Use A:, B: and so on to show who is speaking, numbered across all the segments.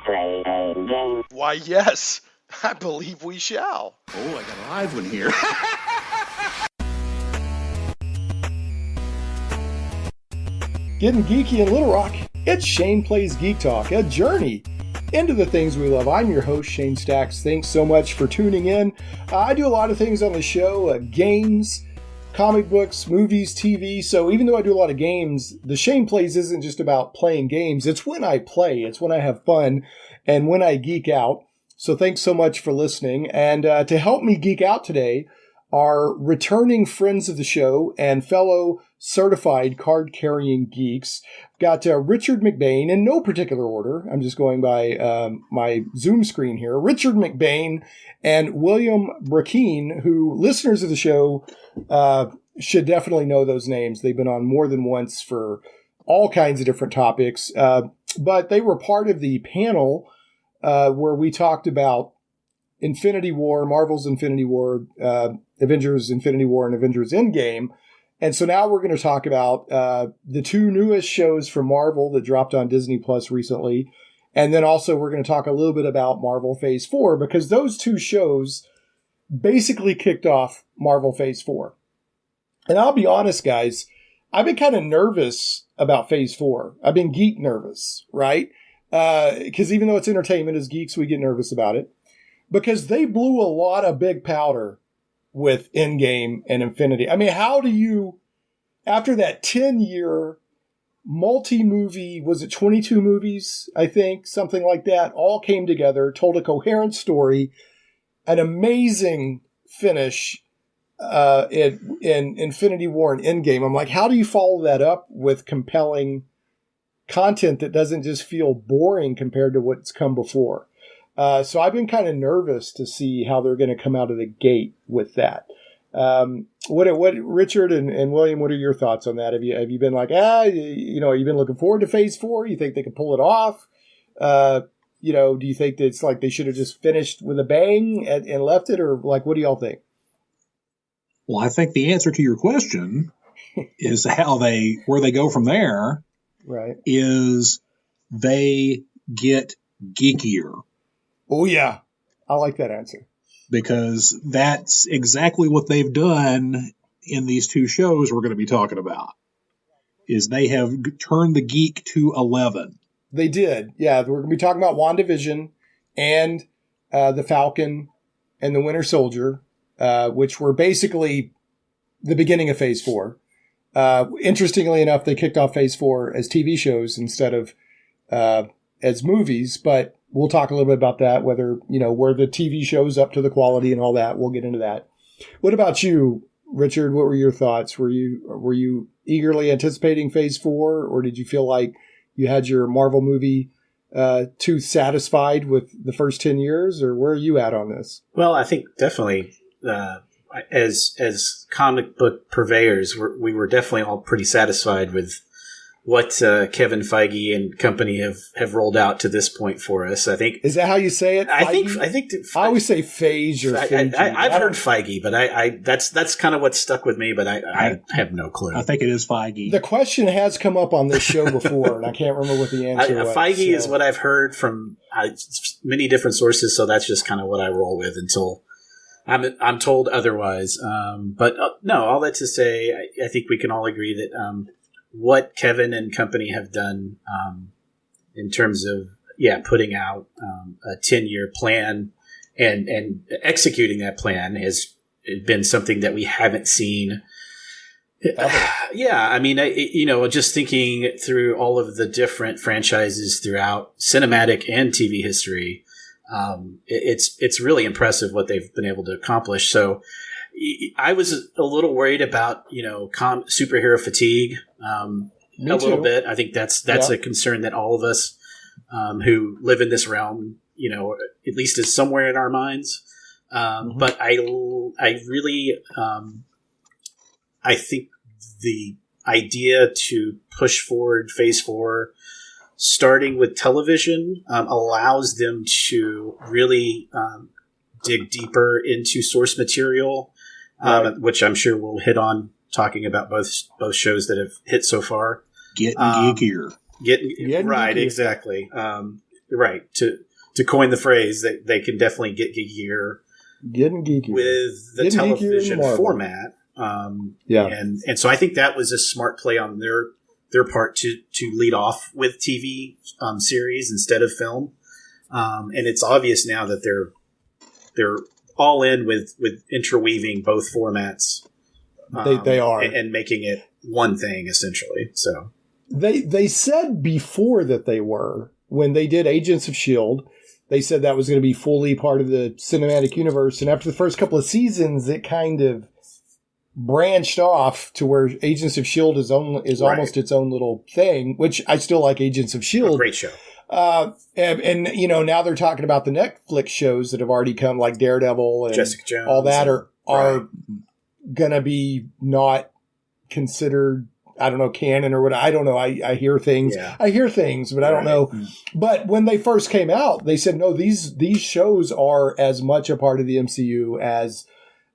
A: play a game?
B: Why, yes, I believe we shall.
C: Oh, I got a live one here.
D: Getting geeky in Little Rock, it's Shane Plays Geek Talk, a journey into the things we love. I'm your host, Shane Stacks. Thanks so much for tuning in. I do a lot of things on the show, games, comic books, movies, TV. So even though I do a lot of games, the Shane Plays isn't just about playing games. It's when I play. It's when I have fun and when I geek out. So thanks so much for listening. And to help me geek out today are returning friends of the show and fellow certified card-carrying geeks. Got Richard McBain, in no particular order. I'm just going by my Zoom screen here. Richard McBain and William Brackeen, who listeners of the show should definitely know those names. They've been on more than once for all kinds of different topics. But they were part of the panel where we talked about Infinity War, Marvel's Infinity War, Avengers Infinity War, and Avengers Endgame. And so now we're going to talk about the two newest shows from Marvel that dropped on Disney Plus recently. And then also we're going to talk a little bit about Marvel Phase 4, because those two shows basically kicked off Marvel Phase 4. And I'll be honest, guys, I've been kind of nervous about Phase 4. I've been geek nervous, right? Because even though it's entertainment, as geeks, we get nervous about it. Because they blew a lot of big powder with Endgame and Infinity. I mean, how do you, after that 10-year multi-movie, was it 22 movies, I think, something like that, all came together, told a coherent story, an amazing finish in Infinity War and Endgame. I'm like, how do you follow that up with compelling content that doesn't just feel boring compared to what's come before? So I've been kind of nervous to see how they're going to come out of the gate with that. What Richard and William, what are your thoughts on that? Have you been like, you've been looking forward to Phase 4? You think they can pull it off? Do you think that it's like they should have just finished with a bang and left it, or like, what do y'all think?
E: Well, I think the answer to your question is where they go from there.
D: Right.
E: Is they get geekier.
D: Oh, yeah. I like that answer.
E: Because that's exactly what they've done in these two shows we're going to be talking about. Is they have turned the geek to 11.
D: They did. Yeah, we're going to be talking about WandaVision and The Falcon and The Winter Soldier, which were basically the beginning of Phase 4. Interestingly enough, they kicked off Phase 4 as TV shows instead of as movies, but we'll talk a little bit about that, whether, where the TV show's up to the quality and all that. We'll get into that. What about you, Richard? What were your thoughts? Were you eagerly anticipating Phase 4, or did you feel like you had your Marvel movie too satisfied with the first 10 years, or where are you at on this?
F: Well, I think definitely as comic book purveyors, we were definitely all pretty satisfied with what Kevin Feige and company have rolled out to this point for us. I think. Is
D: that how you say it? Feige?
F: I think
D: I always say Phage or Feige.
F: I've heard Feige, but that's kind of what stuck with me. But I have no clue.
E: I think it is Feige.
D: The question has come up on this show before, and I can't remember what the answer was.
F: Feige is what I've heard from many different sources, so that's just kind of what I roll with until I'm told otherwise. But no, all that to say, I think we can all agree that. What Kevin and company have done in terms of putting out a 10-year plan and executing that plan has been something that we haven't seen. I mean, just thinking through all of the different franchises throughout cinematic and TV history, it's really impressive what they've been able to accomplish. So I was a little worried about, superhero fatigue a little bit. I think that's a concern that all of us who live in this realm, at least is somewhere in our minds. But I really, I think the idea to push forward Phase 4, starting with television, allows them to really dig deeper into source material. Which I'm sure we'll hit on talking about both shows that have hit so far.
E: Getting geekier.
F: Getting right, geekier. Exactly. right, to coin the phrase, that they can definitely get geekier.
D: Getting geeky
F: With the television format. And so I think that was a smart play on their part to lead off with TV series instead of film. And it's obvious now that they're all in with interweaving both formats.
D: They are.
F: And making it one thing, essentially. So
D: they said before that they were, when they did Agents of S.H.I.E.L.D., they said that was going to be fully part of the cinematic universe. And after the first couple of seasons, it kind of branched off to where Agents of S.H.I.E.L.D. is almost its own little thing, which I still like Agents of S.H.I.E.L.D.
F: A great show.
D: And now they're talking about the Netflix shows that have already come, like Daredevil and
F: Jessica Jones,
D: all that are going to be not considered, I don't know, canon or what. I don't know. I hear things. Yeah. I hear things, but I don't know. But when they first came out, they said, no, these shows are as much a part of the MCU as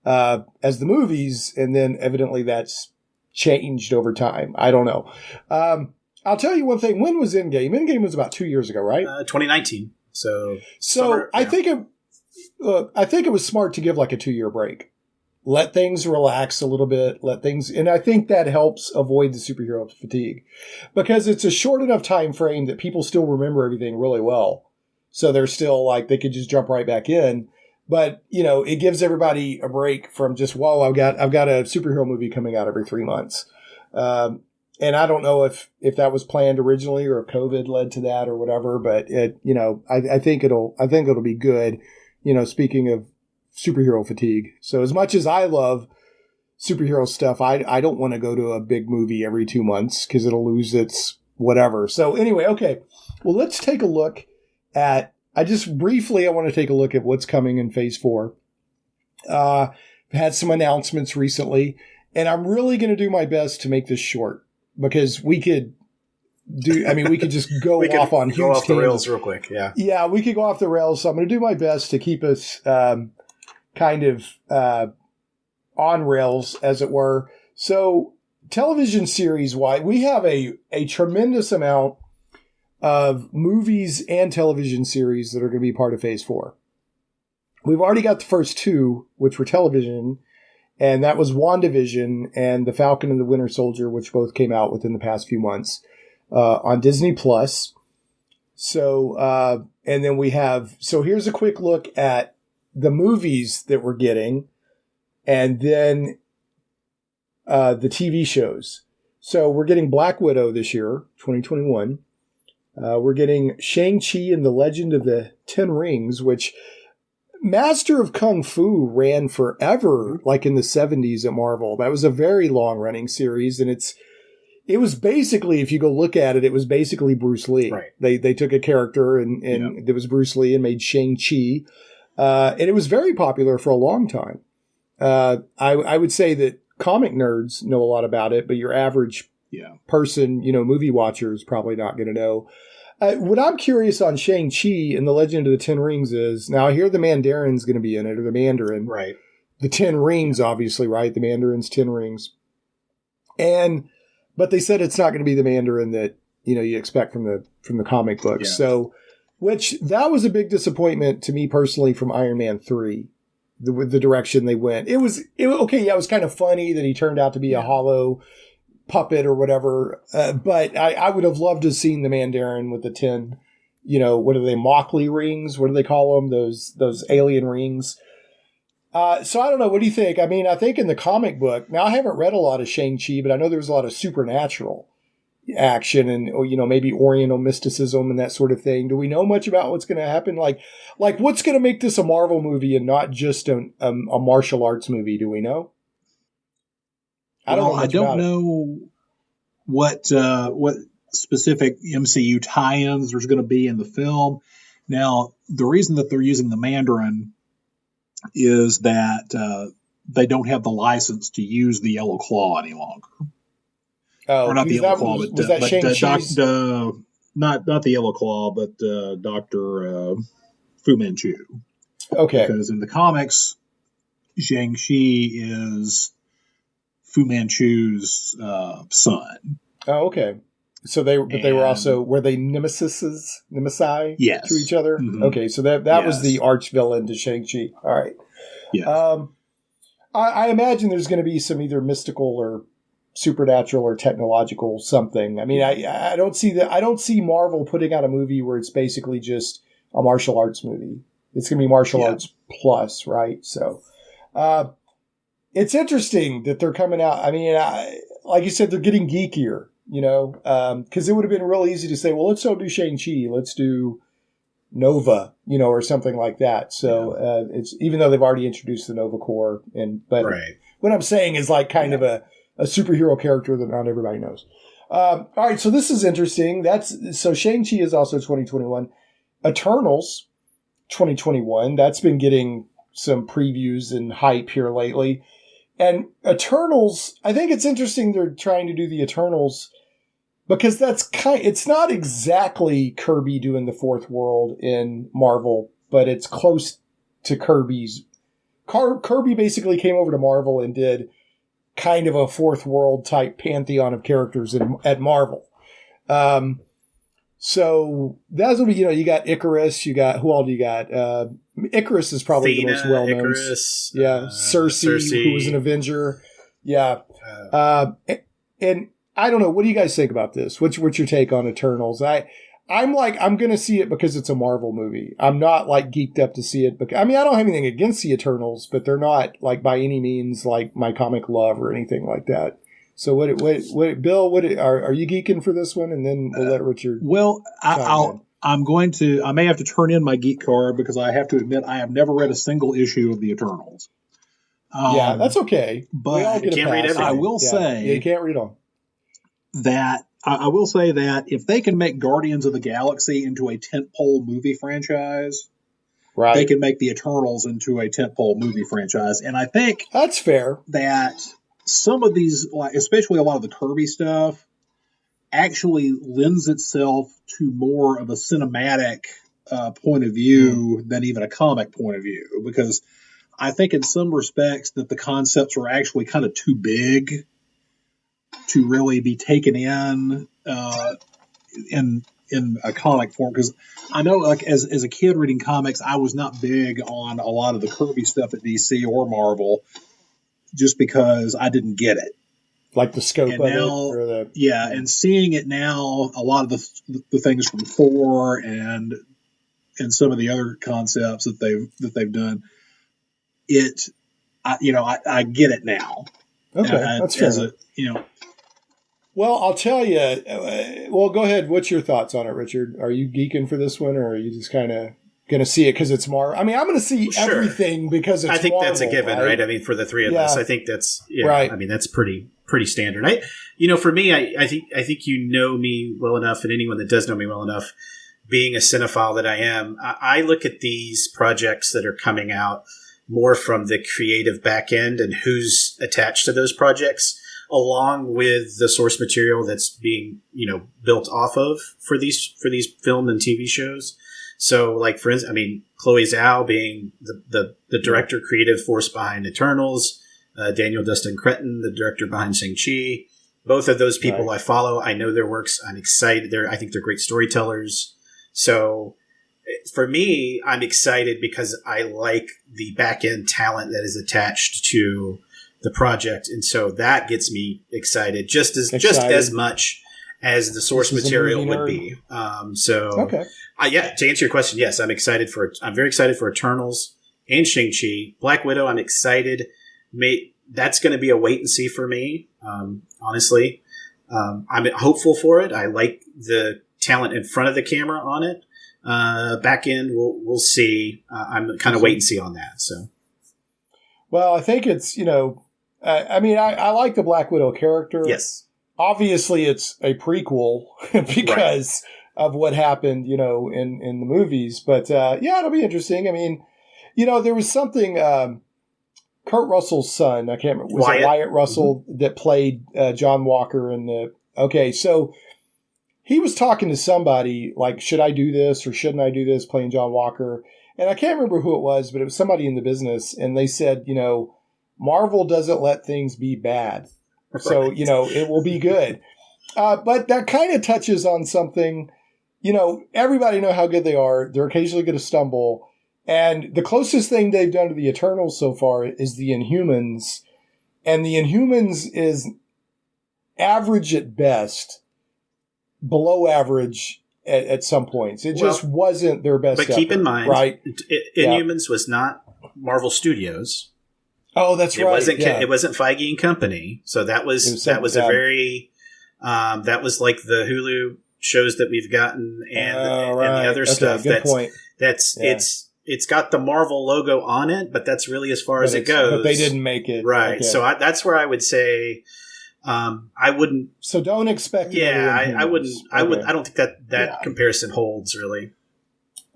D: the movies. And then evidently that's changed over time. I don't know. I'll tell you one thing. When was Endgame? Endgame was about 2 years ago, right?
F: 2019. So
D: summer, I think it was smart to give like a 2-year break. Let things relax a little bit. And I think that helps avoid the superhero fatigue, because it's a short enough time frame that people still remember everything really well. So they're still like, they could just jump right back in. But, it gives everybody a break from just, well, I've got a superhero movie coming out every 3 months. And I don't know if that was planned originally or if COVID led to that or whatever, but I think it'll be good, speaking of superhero fatigue. So as much as I love superhero stuff, I don't want to go to a big movie every 2 months because it'll lose its whatever. So anyway, okay. Well, let's take a look at, I want to take a look at what's coming in Phase 4. I've had some announcements recently, and I'm really going to do my best to make this short, because we could just go off on huge
F: off the rails real quick. Yeah.
D: Yeah, we could go off the rails. So I'm going to do my best to keep us kind of on rails, as it were. So television series-wise, we have a tremendous amount of movies and television series that are going to be part of Phase 4. We've already got the first 2, which were television, and that was WandaVision and The Falcon and the Winter Soldier, which both came out within the past few months on Disney+. So, and then we have, so here's a quick look at the movies that we're getting, and then the TV shows. So we're getting Black Widow this year, 2021. We're getting Shang-Chi and the Legend of the Ten Rings, which Master of Kung Fu ran forever, like in the 70s at Marvel. That was a very long-running series, and it was basically, if you go look at it, it was basically Bruce Lee.
F: Right.
D: They took a character, and it was Bruce Lee, and made Shang-Chi. And it was very popular for a long time. I would say that comic nerds know a lot about it, but your average person, movie watcher is probably not going to know. What I'm curious on Shang-Chi and the Legend of the Ten Rings is, now I hear the Mandarin's going to be in it, or the Mandarin. Right. The Ten Rings, obviously, right? The Mandarin's 10 rings. But they said it's not going to be the Mandarin that, you expect from the comic books. Yeah. So, which, that was a big disappointment to me personally from Iron Man 3, the direction they went. It was kind of funny that he turned out to be a hollow puppet or whatever. But I would have loved to have seen the Mandarin with the 10, what are they, Mockley rings? What do they call them? Those alien rings. So I don't know. What do you think? I mean, I think in the comic book, now I haven't read a lot of Shang-Chi, but I know there was a lot of supernatural action and, maybe Oriental mysticism and that sort of thing. Do we know much about what's going to happen? Like what's going to make this a Marvel movie and not just a martial arts movie? Do we know?
E: I don't know what specific MCU tie-ins there's going to be in the film. Now, the reason that they're using the Mandarin is that they don't have the license to use the Yellow Claw any longer.
D: Oh,
E: or not the Yellow Claw, not the Yellow Claw, but Dr. Fu Manchu.
D: Okay.
E: Because in the comics, Shang-Chi is Fu Manchu's son.
D: Oh, okay. So they were also, were they nemesi
E: Yes.
D: to each other?
E: Mm-hmm.
D: Okay, so that was the arch villain to Shang-Chi. All right.
E: Yeah.
D: I imagine there's going to be some either mystical or supernatural or technological something. I mean, I don't see that. I don't see Marvel putting out a movie where it's basically just a martial arts movie. It's going to be martial arts plus, right? So, it's interesting that they're coming out. I mean, like you said, they're getting geekier, because it would have been real easy to say, well, let's don't do Shang-Chi. Let's do Nova, or something like that. So it's, even though they've already introduced the Nova Corps, but what I'm saying is like kind of a superhero character that not everybody knows. All right, so this is interesting. So Shang-Chi is also 2021. Eternals, 2021. That's been getting some previews and hype here lately. And Eternals, I think it's interesting they're trying to do the Eternals because it's not exactly Kirby doing the fourth world in Marvel, but it's close to Kirby's. Kirby basically came over to Marvel and did kind of a fourth world type pantheon of characters at Marvel. So that's what you got Icarus, you got, who all do you got? Icarus is probably
F: Athena,
D: the most well-known.
F: Icarus,
D: Cersei, who was an Avenger. Yeah. And I don't know. What do you guys think about this? What's your take on Eternals? I'm going to see it because it's a Marvel movie. I'm not like geeked up to see it. I don't have anything against the Eternals, but they're not like by any means like my comic love or anything like that. So what Bill, are you geeking for this one? And then we'll let Richard.
E: Well, I may have to turn in my geek card because I have to admit I have never read a single issue of the Eternals.
D: Yeah, that's okay.
E: But
D: we all get
F: can't read everything.
E: I will say
D: you can't read all.
E: That I will say that if they can make Guardians of the Galaxy into a tentpole movie franchise,
D: right,
E: they can make the Eternals into a tentpole movie franchise. And I think
D: that's fair.
E: That some of these, like especially a lot of the Kirby stuff, actually lends itself to more of a cinematic point of view than even a comic point of view. Because I think in some respects that the concepts are actually kind of too big to really be taken in a comic form. Because I know, like as a kid reading comics, I was not big on a lot of the Kirby stuff at DC or Marvel, just because I didn't get it.
D: Like the scope
E: and
D: of
E: now,
D: it?
E: And seeing it now, a lot of the things from Thor and some of the other concepts that they've done, I get it now.
D: Okay, that's fair. Well, I'll tell you. Well, go ahead. What's your thoughts on it, Richard? Are you geeking for this one, or are you just kind of going to see it because it's Marvel? I'm going to see everything because it's Marvel.
F: I think
D: Marvel,
F: that's a given, right? For the three of us, I think that's
D: right.
F: That's pretty standard. For me, I think you know me well enough, and anyone that does know me well enough, being a cinephile that I am, I look at these projects that are coming out more from the creative back end and who's attached to those projects, along with the source material that's being, built off of for these film and TV shows. So, like, for instance, Chloe Zhao being the director, creative force behind Eternals, Daniel Dustin Cretton, the director behind Shang-Chi. Both of those people I follow. I know their works. I'm excited. I think they're great storytellers. So, for me, I'm excited because I like the back-end talent that is attached to the project, and so that gets me excited just as much as the source material would be. To answer your question, yes, I'm very excited for Eternals and Shang-Chi. Black Widow, I'm excited. That's going to be a wait and see for me. Honestly, I'm hopeful for it. I like the talent in front of the camera on it. Back end, we'll see. I'm kind of wait and see on that. So,
D: well, I think it's I like the Black Widow character.
F: Yes.
D: Obviously, it's a prequel because of what happened, in the movies. But, it'll be interesting. There was something, Kurt Russell's son, I can't remember, was it Wyatt Russell that played John Walker in so he was talking to somebody like, should I do this or shouldn't I do this, playing John Walker? And I can't remember who it was, but it was somebody in the business. And they said, Marvel doesn't let things be bad. So, it will be good. But that kind of touches on something, everybody know how good they are. They're occasionally going to stumble. And the closest thing they've done to the Eternals so far is the Inhumans. And the Inhumans is average at best, below average at some points. It just wasn't their best effort.
F: But keep in mind,
D: right?
F: Inhumans was not Marvel Studios.
D: Oh, that's right.
F: It wasn't Feige and Company. So that was a very that was like the Hulu shows that we've gotten and the other stuff.
D: Good point.
F: It's got the Marvel logo on it, but that's really as far as it goes.
D: But they didn't make it.
F: Right.
D: Okay.
F: So that's where I would say I wouldn't.
D: So don't expect.
F: Yeah, I wouldn't. I don't think that comparison holds really.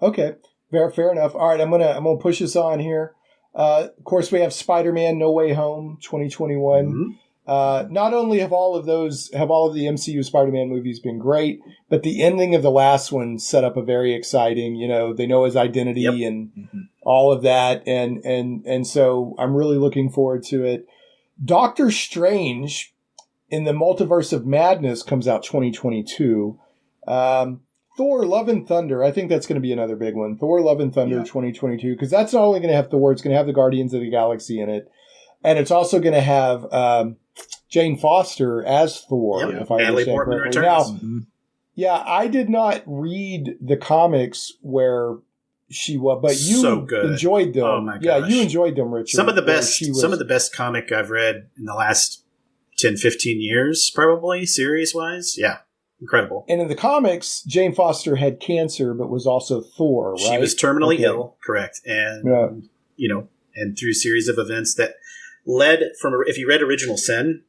D: Okay, fair enough. All right, I'm gonna push us on here. Of course, we have Spider-Man: No Way Home, 2021.
F: Mm-hmm.
D: Not only have all of the MCU Spider-Man movies been great, but the ending of the last one set up a very exciting. They know his identity and all of that, and so I'm really looking forward to it. Doctor Strange in the Multiverse of Madness comes out 2022. Thor: Love and Thunder, I think that's going to be another big one. Thor: Love and Thunder 2022, because that's not only going to have Thor, it's going to have the Guardians of the Galaxy in it, and it's also going to have Jane Foster as Thor, if I understand correctly. Now, I did not read the comics where she was, but you enjoyed them.
F: Oh my gosh.
D: Yeah, you enjoyed them, Richard.
F: Some of the best comic I've read in the last 10, 15 years, probably, series-wise. Yeah, incredible.
D: And in the comics, Jane Foster had cancer, but was also Thor, right?
F: She was terminally ill, correct. And, and through a series of events that led from, if you read Original Sin,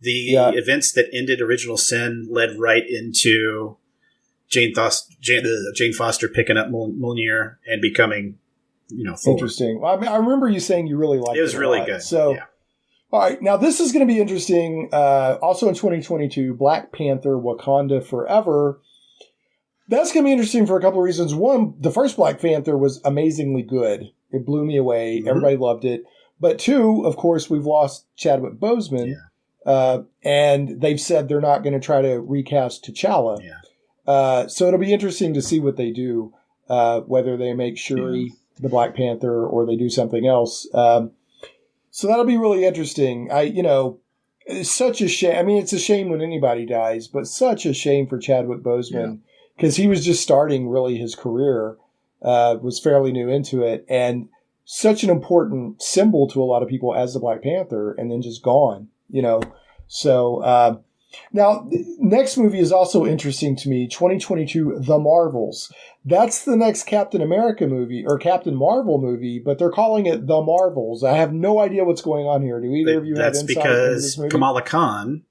F: the events that ended Original Sin led right into Jane Foster picking up Mjolnir and becoming, Thor.
D: Interesting. Well, I remember you saying you really liked it.
F: It was really good.
D: So, all right. Now, this is going to be interesting. Also in 2022, Black Panther: Wakanda Forever. That's going to be interesting for a couple of reasons. One, the first Black Panther was amazingly good. It blew me away. Mm-hmm. Everybody loved it. But two, of course, we've lost Chadwick Boseman. And they've said they're not going to try to recast T'Challa. So it'll be interesting to see what they do, whether they make Shuri the Black Panther or they do something else. So that'll be really interesting. It's such a shame. I mean, it's a shame when anybody dies, but such a shame for Chadwick Boseman because he was just starting really his career, was fairly new into it, and such an important symbol to a lot of people as the Black Panther, and then just gone, So now, next movie is also interesting to me, 2022, The Marvels. That's the next Captain America movie, or Captain Marvel movie, but they're calling it The Marvels. I have no idea what's going on here. Do either of you have insight into this movie?
F: That's because Kamala Khan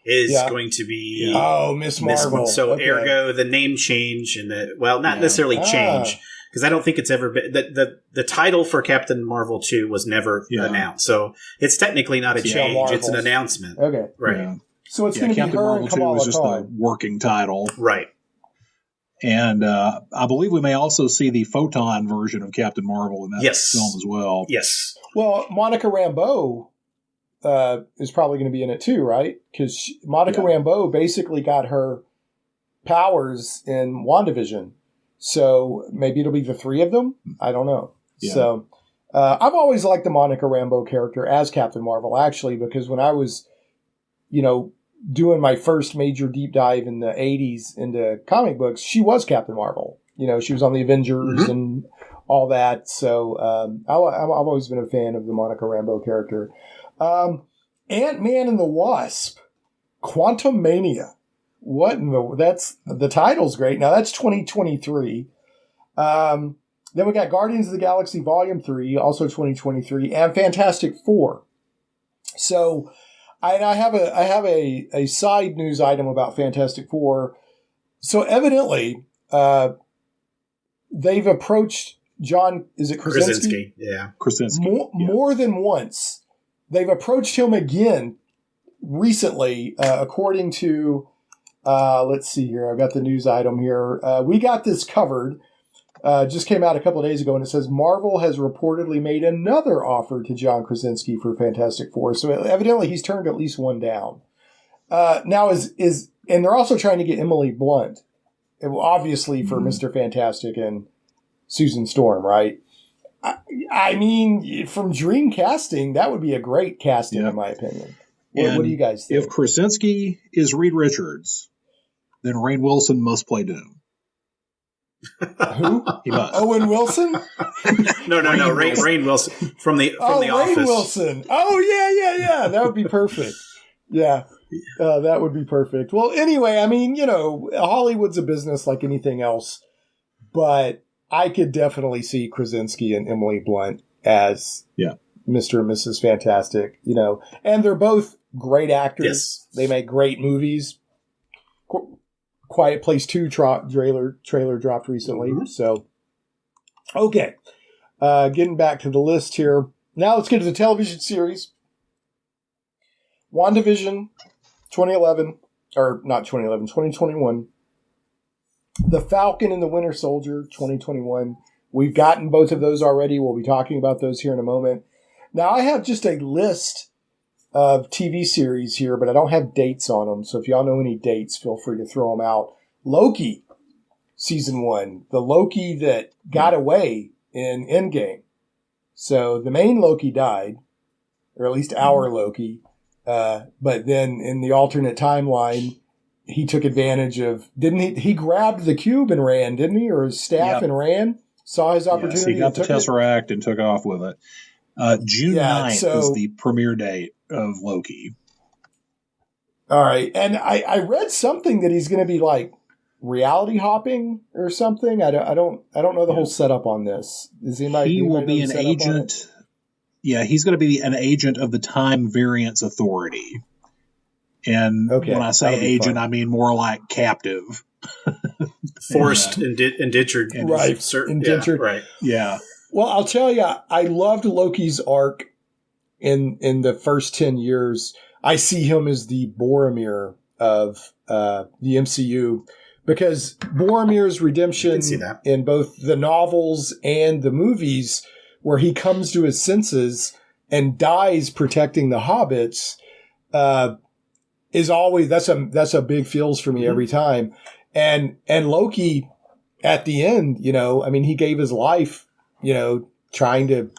F: is going to be
D: Miss Marvel.
F: So ergo, the name change and not necessarily change, because I don't think it's ever been the title for Captain Marvel 2 was never announced. So it's technically not a change; it's an announcement.
D: Okay,
F: right.
D: Yeah. So it's going to be
E: Captain
D: her
E: Marvel
D: and
E: 2
D: Kamala
E: was just
D: Khan.
E: the working title,
F: right?
E: And I believe we may also see the Photon version of Captain Marvel in that film as well.
F: Yes.
D: Well, Monica Rambeau is probably going to be in it too, right? Because Monica Rambeau basically got her powers in WandaVision. So maybe it'll be the three of them. I don't know. Yeah. So I've always liked the Monica Rambeau character as Captain Marvel, actually, because when I was, doing my first major deep dive in the 80s into comic books, she was Captain Marvel. She was on the Avengers and all that. So I've always been a fan of the Monica Rambeau character. Ant-Man and the Wasp, Quantumania. That's the title's great. Now that's 2023. Then we got Guardians of the Galaxy Volume 3, also 2023, and Fantastic Four. So I have a side news item about Fantastic Four. So evidently, they've approached John, is it Krasinski?
F: Yeah.
E: Krasinski.
D: More than once. They've approached him again recently, according to, let's see here. I've got the news item here. We got this covered. Just came out a couple of days ago, and it says Marvel has reportedly made another offer to John Krasinski for Fantastic Four. So evidently he's turned at least one down. Now and they're also trying to get Emily Blunt, obviously for Mr. Fantastic and Susan Storm, right? I mean, from dream casting, that would be a great casting, in my opinion. What do you guys think?
E: If Krasinski is Reed Richards, then Rainn Wilson must play Doom.
D: Who?
E: He must.
D: Owen Wilson?
F: No. Rainn Wilson from the Office.
D: Rainn Wilson. Oh, yeah. That would be perfect. Yeah. That would be perfect. Well, anyway, I mean, Hollywood's a business like anything else, but I could definitely see Krasinski and Emily Blunt as Mr. and Mrs. Fantastic, and they're both great actors.
F: Yes.
D: They make great movies. Quiet Place 2 trailer dropped recently. Mm-hmm. So, okay. Getting back to the list here. Now let's get to the television series. WandaVision, 2021. The Falcon and the Winter Soldier, 2021. We've gotten both of those already. We'll be talking about those here in a moment. Now, I have just a list of TV series here, but I don't have dates on them. So if y'all know any dates, feel free to throw them out. Loki, Season 1. The Loki that got away in Endgame. So the main Loki died, or at least our Loki. But then in the alternate timeline, he took advantage of, didn't he? He grabbed the cube and ran, didn't he? Or his staff and ran, saw his opportunity.
E: Yes, he got the Tesseract and took off with it. June 9th is the premiere date of Loki.
D: All right. And I read something that he's going to be like reality hopping or something. I don't know the whole setup on this.
E: He will be an agent. Yeah, he's going to be an agent of the Time Variance Authority. And when I say agent, I mean more like captive.
F: Forced, indentured.
D: Right. Indentured.
F: Yeah, right.
E: Yeah.
D: Well, I'll tell you, I loved Loki's arc in the first 10 years. I see him as the Boromir of the MCU because Boromir's redemption in both the novels and the movies, where he comes to his senses and dies protecting the hobbits, is always that's a big feels for me every time. And Loki at the end, he gave his life, trying to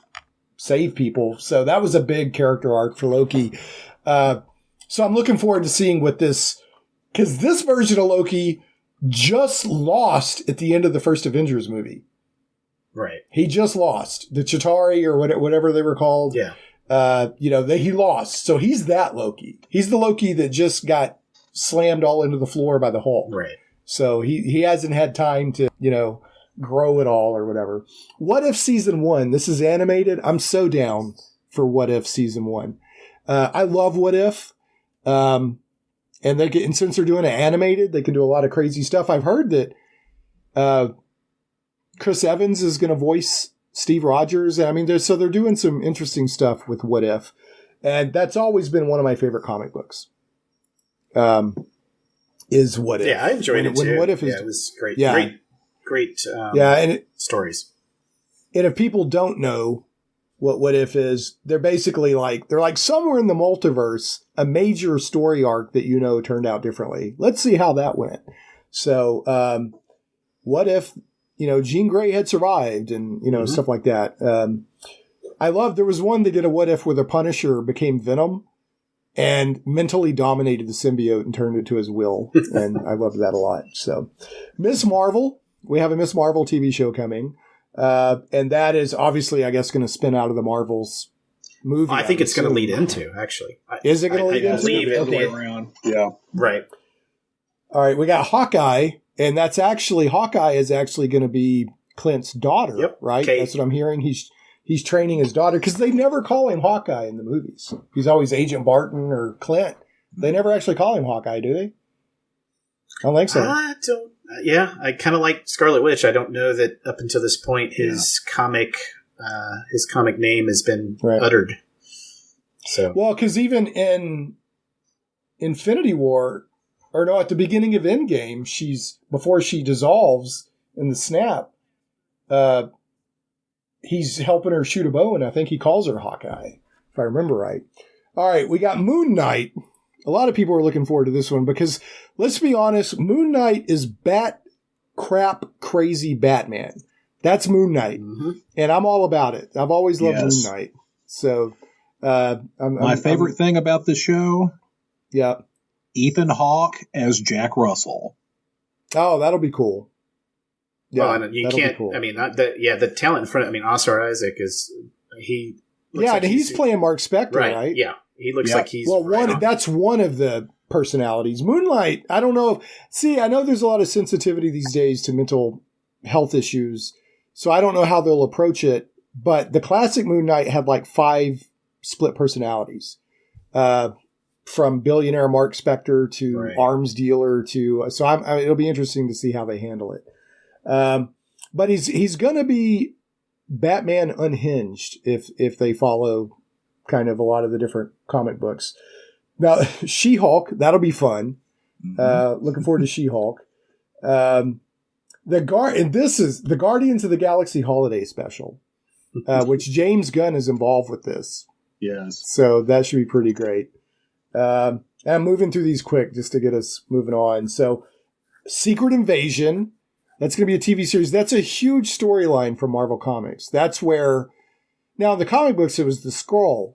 D: save people. So that was a big character arc for Loki. So I'm looking forward to seeing what because this version of Loki just lost at the end of the first Avengers movie.
F: Right.
D: He just lost the Chitauri or whatever they were called.
F: Yeah.
D: He lost. So he's that Loki. He's the Loki that just got slammed all into the floor by the Hulk.
F: Right.
D: So he hasn't had time to, grow it all or whatever. What If Season 1? This is animated. I'm so down for What If Season 1. I love What If. And since they're doing it animated, they can do a lot of crazy stuff. I've heard that Chris Evans is going to voice Steve Rogers. I mean, they're doing some interesting stuff with What If. And that's always been one of my favorite comic books. Is What If.
F: Yeah, I enjoyed it too.
D: What If
F: it was great.
D: Yeah.
F: Great stories.
D: And if people don't know what If is, they're basically they're like somewhere in the multiverse, a major story arc that turned out differently. Let's see how that went. So, what if, Jean Grey had survived and, stuff like that. there was one they did a what if where the Punisher became Venom and mentally dominated the symbiote and turned it to his will. And I loved that a lot. So Ms. Marvel, we have a Ms. Marvel TV show coming. And that is obviously, I guess, going to spin out of the Marvels movie.
F: I think it's going to lead into, actually.
D: Is it going to lead into?
F: I believe it.
E: Around. Yeah.
F: Right.
D: All right. We got Hawkeye, and Hawkeye is actually going to be Clint's daughter, right? Kate. That's what I'm hearing. He's training his daughter because they never call him Hawkeye in the movies. He's always Agent Barton or Clint. They never actually call him Hawkeye, do they? I don't think so.
F: I don't. Yeah, I kind of like Scarlet Witch. I don't know that up until this point his comic name has been uttered. So
D: because even in Infinity War, or no, at the beginning of Endgame, before she dissolves in the snap, he's helping her shoot a bow, and I think he calls her Hawkeye, if I remember right. All right, we got Moon Knight. A lot of people are looking forward to this one because, let's be honest, Moon Knight is bat crap crazy Batman. That's Moon Knight. Mm-hmm. And I'm all about it. I've always loved Moon Knight. So,
E: my favorite thing about this show?
D: Yeah.
E: Ethan Hawke as Jack Russell.
D: Oh, that'll be cool.
F: Yeah, well, you can't. Cool. I mean, the talent in front. I mean, Oscar Isaac is he.
D: Yeah, like and he's playing Mark Spector, right?
F: Yeah, he looks like he's
D: that's one of the personalities. Moonlight. I don't know. I know there's a lot of sensitivity these days to mental health issues, so I don't know how they'll approach it. But the classic Moon Knight had like 5 split personalities, from billionaire Mark Spector to arms dealer to. So it'll be interesting to see how they handle it. But he's going to be Batman unhinged if they follow kind of a lot of the different comic books. Now, She-Hulk, that'll be fun. Looking forward to She-Hulk. And this is the Guardians of the Galaxy Holiday Special, which James Gunn is involved with this.
E: Yes.
D: So that should be pretty great. I'm moving through these quick just to get us moving on. So Secret Invasion. That's going to be a TV series. That's a huge storyline for Marvel Comics. That's where, now in the comic books, it was the Skrulls,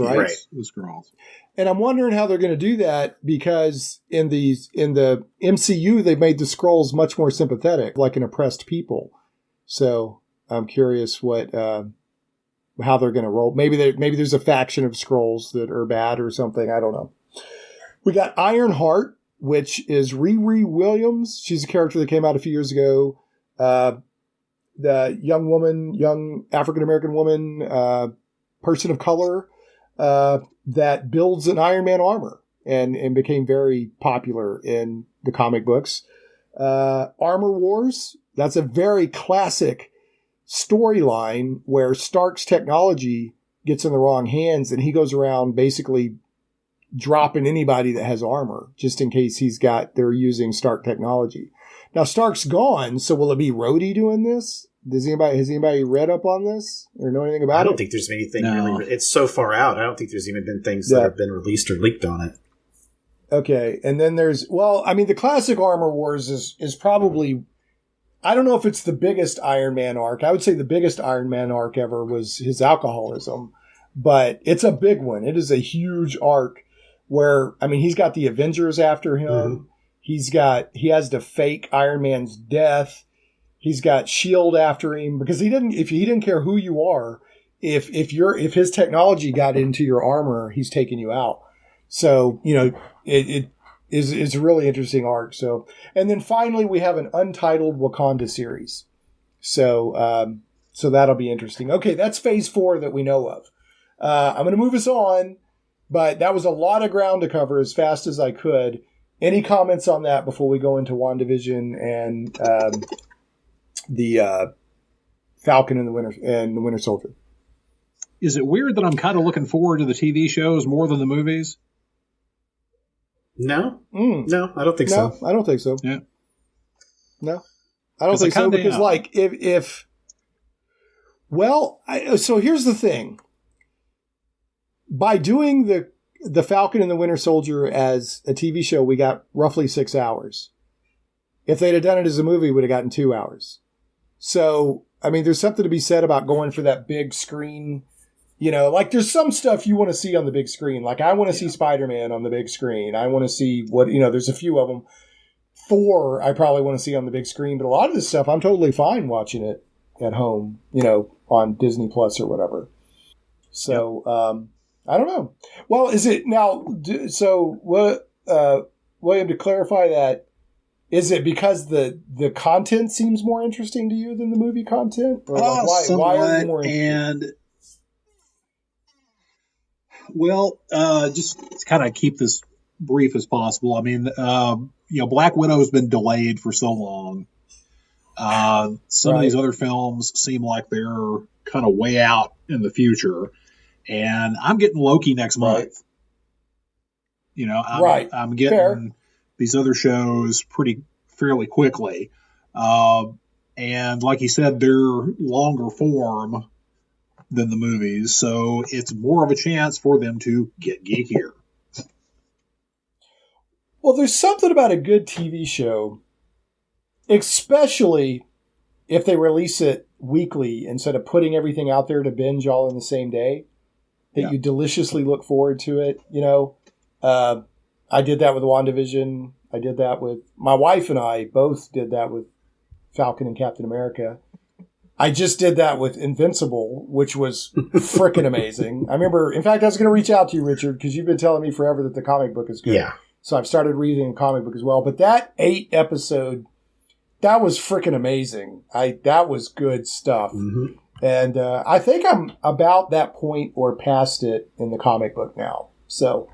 D: right?
E: Right, the Skrulls.
D: And I'm wondering how they're going to do that because in the MCU, they've made the Skrulls much more sympathetic, like an oppressed people. So I'm curious how they're going to roll. Maybe there's a faction of Skrulls that are bad or something. I don't know. We got Ironheart, which is Riri Williams. She's a character that came out a few years ago. The young African-American woman, person of color, that builds an Iron Man armor and became very popular in the comic books. Armor Wars, that's a very classic storyline where Stark's technology gets in the wrong hands and he goes around basically dropping anybody that has armor just in case they're using Stark technology. Now Stark's gone, so will it be Rhodey doing this? Has anybody read up on this or know anything about it?
F: I don't think there's anything really. It's so far out. I don't think there's even been things that have been released or leaked on it.
D: Okay, and then the classic Armor Wars is probably, I don't know if it's the biggest Iron Man arc. I would say the biggest Iron Man arc ever was his alcoholism, but it's a big one. It is a huge arc. Where, he's got the Avengers after him. Mm-hmm. He has to fake Iron Man's death. He's got S.H.I.E.L.D. after him because he didn't care who you are. If his technology got into your armor, he's taking you out. So, it is a really interesting arc. So, and then finally we have an untitled Wakanda series. So, so that'll be interesting. Okay. That's phase 4 that we know of. I'm going to move us on. But that was a lot of ground to cover as fast as I could. Any comments on that before we go into WandaVision and the Falcon and the Winter Soldier?
E: Is it weird that I'm kind of looking forward to the TV shows more than the movies?
F: No. No, I don't think so.
D: I don't think so.
E: Yeah.
D: No. I don't think so because so here's the thing. By doing the Falcon and the Winter Soldier as a TV show, we got roughly 6 hours. If they'd have done it as a movie, we would have gotten 2 hours. So, there's something to be said about going for that big screen. There's some stuff you want to see on the big screen. Like, I want to see Spider-Man on the big screen. I want to see there's a few of them. Thor, I probably want to see on the big screen. But a lot of this stuff, I'm totally fine watching it at home, on Disney Plus or whatever. So, I don't know. Well, is it now? So, what, William, to clarify that, is it because the content seems more interesting to you than the movie content? Or why are you more interested?
E: Just to kind of keep this brief as possible. Black Widow has been delayed for so long. Some of these other films seem like they're kind of way out in the future. And I'm getting Loki next month. I'm getting these other shows fairly quickly. And like you said, they're longer form than the movies. So it's more of a chance for them to get geekier.
D: Well, there's something about a good TV show, especially if they release it weekly instead of putting everything out there to binge all in the same day, that you deliciously look forward to it. I did that with WandaVision. I did that with my wife, and I both did that with Falcon and Captain America. I just did that with Invincible, which was freaking amazing. I remember, in fact, I was going to reach out to you, Richard, because you've been telling me forever that the comic book is good.
F: Yeah.
D: So I've started reading a comic book as well. But that 8 episode, that was freaking amazing. That was good stuff.
F: Mm-hmm.
D: And I think I'm about that point or past it in the comic book now. So,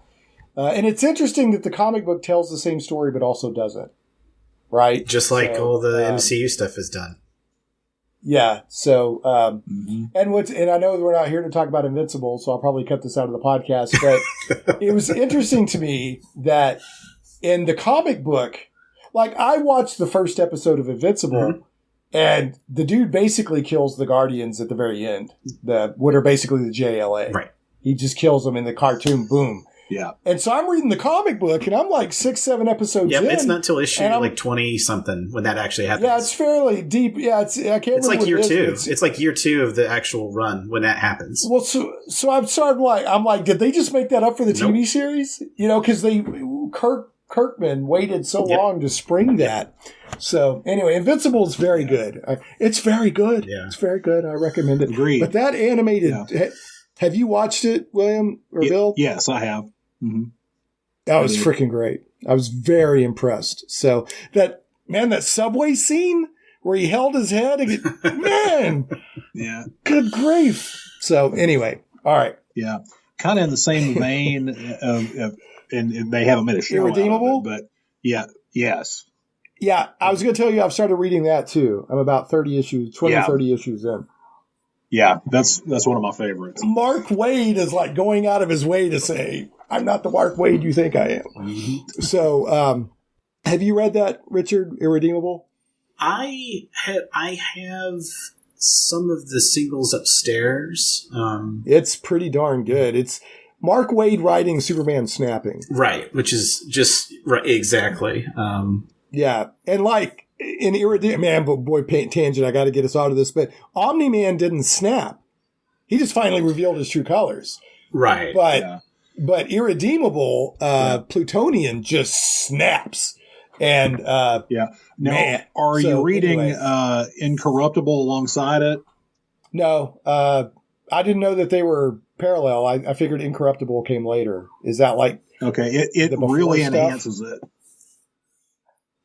D: and it's interesting that the comic book tells the same story but also doesn't. Right?
F: Just like all the MCU stuff is done.
D: Yeah. So, and I know we're not here to talk about Invincible, so I'll probably cut this out of the podcast, but it was interesting to me that in the comic book, like I watched the first episode of Invincible, and the dude basically kills the Guardians at the very end, what are basically the JLA.
F: Right.
D: He just kills them in the cartoon, boom.
E: Yeah.
D: And so I'm reading the comic book, and I'm like 6-7 episodes in.
F: Yeah, it's not till issue like 20-something when that actually happens.
D: Yeah, it's fairly deep. Yeah, I can't remember.
F: It's like year 2.
D: It's
F: like year 2 of the actual run when that happens.
D: Well, so I'm like, did they just make that up for the TV series? Because Kirkman waited so long to spring that. So anyway, Invincible is very good. It's very good. Yeah. It's very good. I recommend it.
E: Agreed.
D: But that animated, have you watched it, William or Bill?
E: Yes, I have. Mm-hmm.
D: That was freaking great. I was very impressed. So that subway scene where he held his head, man,
E: yeah,
D: good grief. So anyway, all right.
E: Yeah, kind of in the same vein and they haven't made a show
D: Irredeemable?
E: out of it, but yes.
D: Yeah, I was going to tell you I've started reading that too. I'm about 30 issues in.
E: Yeah, that's one of my favorites.
D: Mark Waid is like going out of his way to say, I'm not the Mark Waid you think I am. Mm-hmm. So, have you read that, Richard, Irredeemable?
F: I have some of the singles upstairs.
D: It's pretty darn good. It's Mark Waid writing Superman snapping.
F: Right, which is just right, exactly.
D: Yeah, and like in Irredeemable, man, but boy, tangent, I got to get us out of this, but Omni-Man didn't snap. He just finally revealed his true colors.
F: Right.
D: But Irredeemable, Plutonian just snaps. And
E: Now, are you reading Incorruptible alongside it?
D: No, I didn't know that they were parallel. I figured Incorruptible came later. Is that like
E: it really enhances it.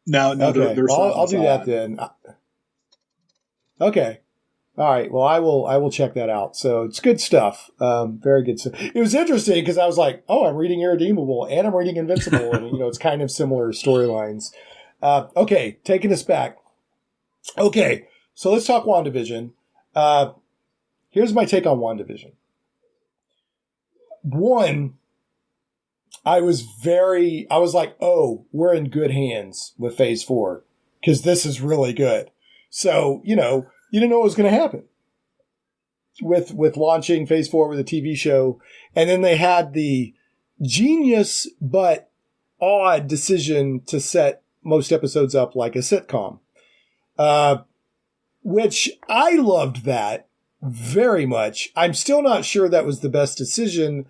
E: No,
D: okay. I'll do that then. Okay. All right. Well, I will check that out. So it's good stuff. Very good stuff. It was interesting because I was like, oh, I'm reading Irredeemable and I'm reading Invincible. And, it's kind of similar storylines. Okay. Taking us back. Okay. So let's talk WandaVision. Here's my take on WandaVision. One, I was like, oh, we're in good hands with Phase 4 because this is really good. So, you didn't know what was going to happen with launching Phase 4 with a TV show. And then they had the genius but odd decision to set most episodes up like a sitcom, which I loved that very much. I'm still not sure that was the best decision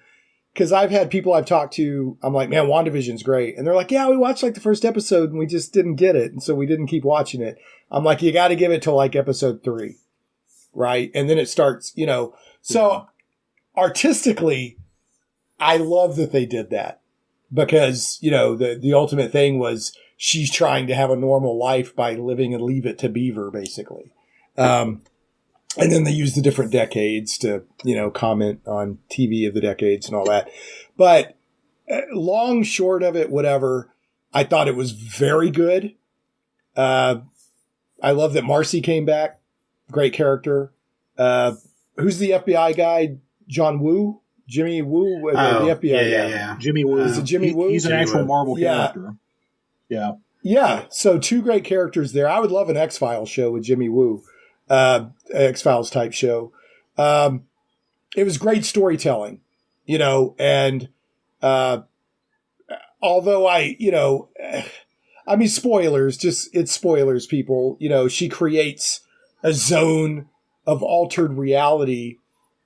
D: because I've had people I've talked to, I'm like, man, WandaVision's great. And they're like, yeah, we watched like the first episode and we just didn't get it. And so we didn't keep watching it. I'm like, you got to give it till like episode 3. Right. And then it starts, So artistically, I love that they did that because, the ultimate thing was she's trying to have a normal life by living and leave it to Beaver, basically. And then they use the different decades to, comment on TV of the decades and all that. But long, short of it, whatever, I thought it was very good. I love that Marcy came back. Great character. Who's the FBI guy? John Woo? Jimmy Woo? The FBI guy.
E: Yeah. Jimmy Woo.
D: Is it Jimmy Woo?
E: He's an actual Marvel character. Yeah.
D: Yeah. So 2 great characters there. I would love an X-Files show with Jimmy Woo. X-Files type show. It was great storytelling, and although spoilers, it's spoilers, people. She creates a zone of altered reality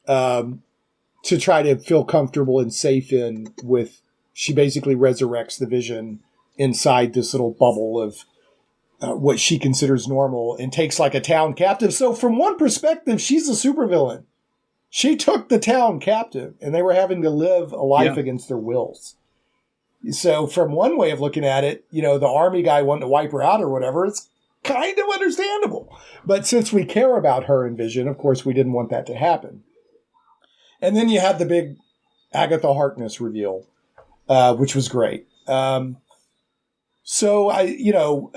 D: to try to feel comfortable and safe in with. She basically resurrects the Vision inside this little bubble of what she considers normal and takes like a town captive. So from one perspective, she's a supervillain. She took the town captive and they were having to live a life against their wills. So from one way of looking at it, the army guy wanting to wipe her out or whatever, it's kind of understandable. But since we care about her and Vision, of course, we didn't want that to happen. And then you had the big Agatha Harkness reveal, which was great. So I'm going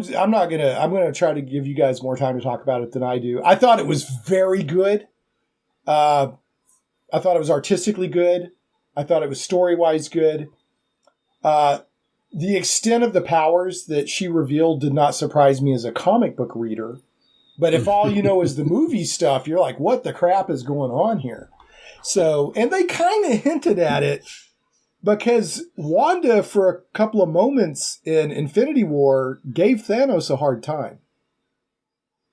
D: to try to give you guys more time to talk about it than I do. I thought it was very good. I thought it was artistically good. I thought it was story-wise good. The extent of the powers that she revealed did not surprise me as a comic book reader. But if all you know is the movie stuff, you're like, what the crap is going on here? So, and they kind of hinted at it because Wanda, for a couple of moments in Infinity War, gave Thanos a hard time.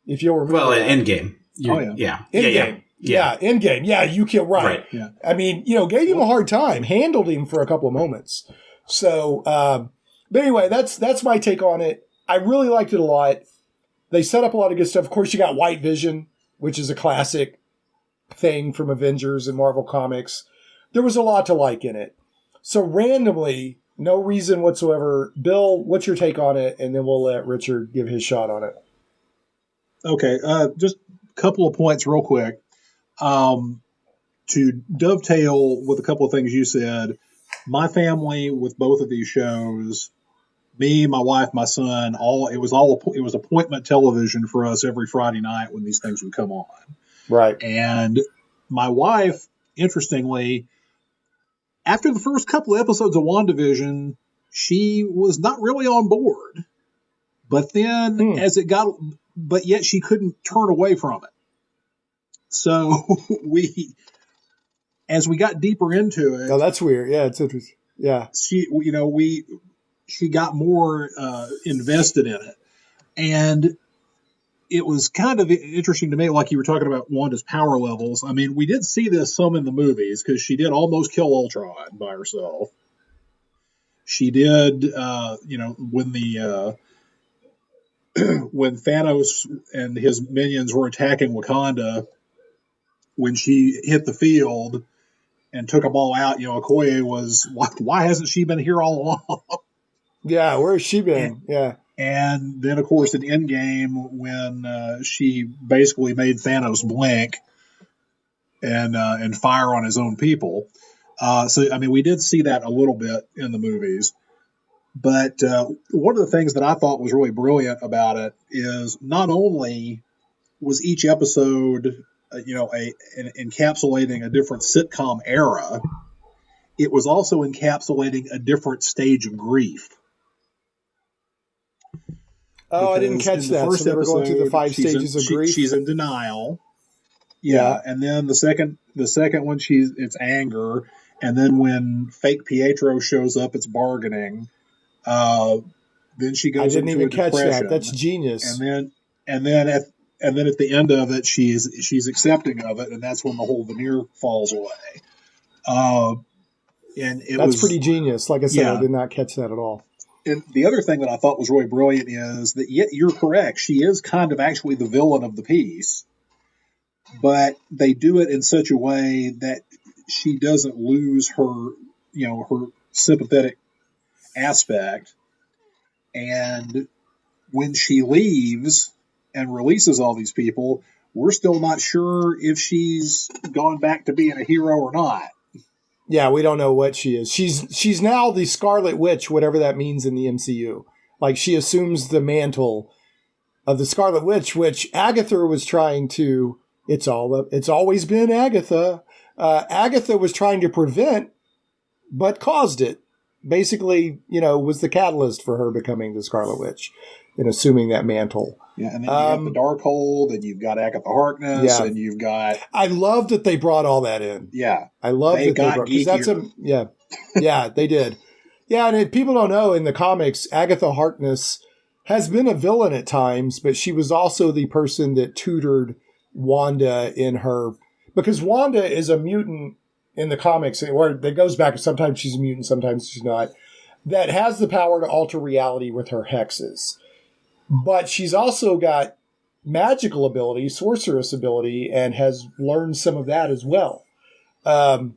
D: If you'll remember.
F: Well, in Endgame.
D: Yeah. Endgame. Yeah, Endgame. Yeah, you can, right. Yeah. I mean, gave him a hard time, handled him for a couple of moments. So, but anyway, that's my take on it. I really liked it a lot. They set up a lot of good stuff. Of course, you got White Vision, which is a classic thing from Avengers and Marvel Comics. There was a lot to like in it. So randomly, no reason whatsoever. Bill, what's your take on it? And then we'll let Richard give his shot on it.
E: Okay, just a couple of points real quick. To dovetail with a couple of things you said, my family with both of these shows, me, my wife, my son, it was appointment television for us every Friday night when these things would come on.
D: Right.
E: And my wife, interestingly, after the first couple of episodes of WandaVision, she was not really on board. But then but yet she couldn't turn away from it. So as we got deeper into it.
D: Oh, that's weird. Yeah, it's interesting. Yeah.
E: She got more invested in it. And it was kind of interesting to me, like you were talking about Wanda's power levels. I mean, we did see this some in the movies because she did almost kill Ultron by herself. She did, when Thanos and his minions were attacking Wakanda, when she hit the field and took them all out, Okoye was, why hasn't she been here all along?
D: Yeah, where has she been?
E: And then, of course, in Endgame, when she basically made Thanos blink and fire on his own people. We did see that a little bit in the movies. But one of the things that I thought was really brilliant about it is not only was each episode, encapsulating a different sitcom era, it was also encapsulating a different stage of grief.
D: Oh, I didn't catch that. So they were going through the 5 stages of grief.
E: She's in denial. Yeah, and then the second one, it's anger, and then when fake Pietro shows up, it's bargaining. Then she goes.
D: I didn't
E: into
D: even catch
E: depression.
D: that. That's genius.
E: And then at the end of it, she's accepting of it, and that's when the whole veneer falls away. That's pretty genius. Like I said, I did not catch that at all. And the other thing that I thought was really brilliant is that, you're correct, she is kind of actually the villain of the piece, but they do it in such a way that she doesn't lose her sympathetic aspect. And when she leaves and releases all these people, we're still not sure if she's gone back to being a hero or not.
D: Yeah, we don't know what she is. She's now the Scarlet Witch, whatever that means in the MCU. Like, she assumes the mantle of the Scarlet Witch, which Agatha was trying to. It's always been Agatha. Agatha was trying to prevent, but caused it. Basically, was the catalyst for her becoming the Scarlet Witch and assuming that mantle.
E: Yeah, and then you have the Darkhold, and you've got Agatha Harkness, and you've got.
D: I love that they brought all that in.
E: Yeah,
D: I love that they brought, because that's yeah, they did. Yeah, and people don't know, in the comics, Agatha Harkness has been a villain at times, but she was also the person that tutored Wanda in her... Because Wanda is a mutant in the comics, where that goes back, sometimes she's a mutant, sometimes she's not, that has the power to alter reality with her hexes. But she's also got magical ability, sorceress ability, and has learned some of that as well. And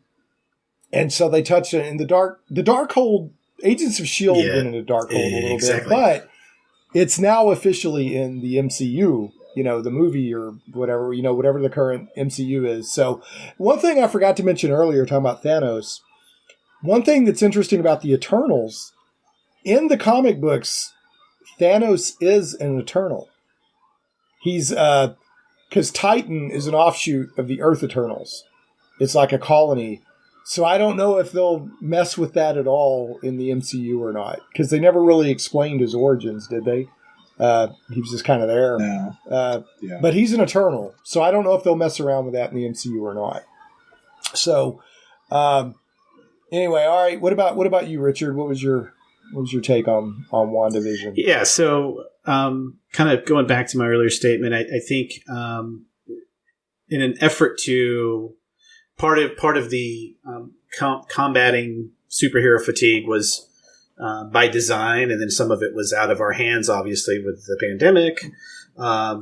D: so they touched it in the Darkhold. Agents of S.H.I.E.L.D. went into Darkhold a little bit, but it's now officially in the MCU, the movie or whatever, whatever the current MCU is. So one thing I forgot to mention earlier, talking about Thanos, one thing that's interesting about the Eternals, in the comic books, Thanos is an Eternal. He's, because Titan is an offshoot of the Earth Eternals. It's like a colony. So I don't know if they'll mess with that at all in the MCU or not, because they never really explained his origins, did they? He was just kind of there.
E: No.
D: But he's an Eternal, so I don't know if they'll mess around with that in the MCU or not. So, anyway, all right. What about you, Richard? What was your take on WandaVision?
F: Yeah. So, kind of going back to my earlier statement, I think in an effort to part of the combating superhero fatigue was by design, and then some of it was out of our hands, obviously, with the pandemic,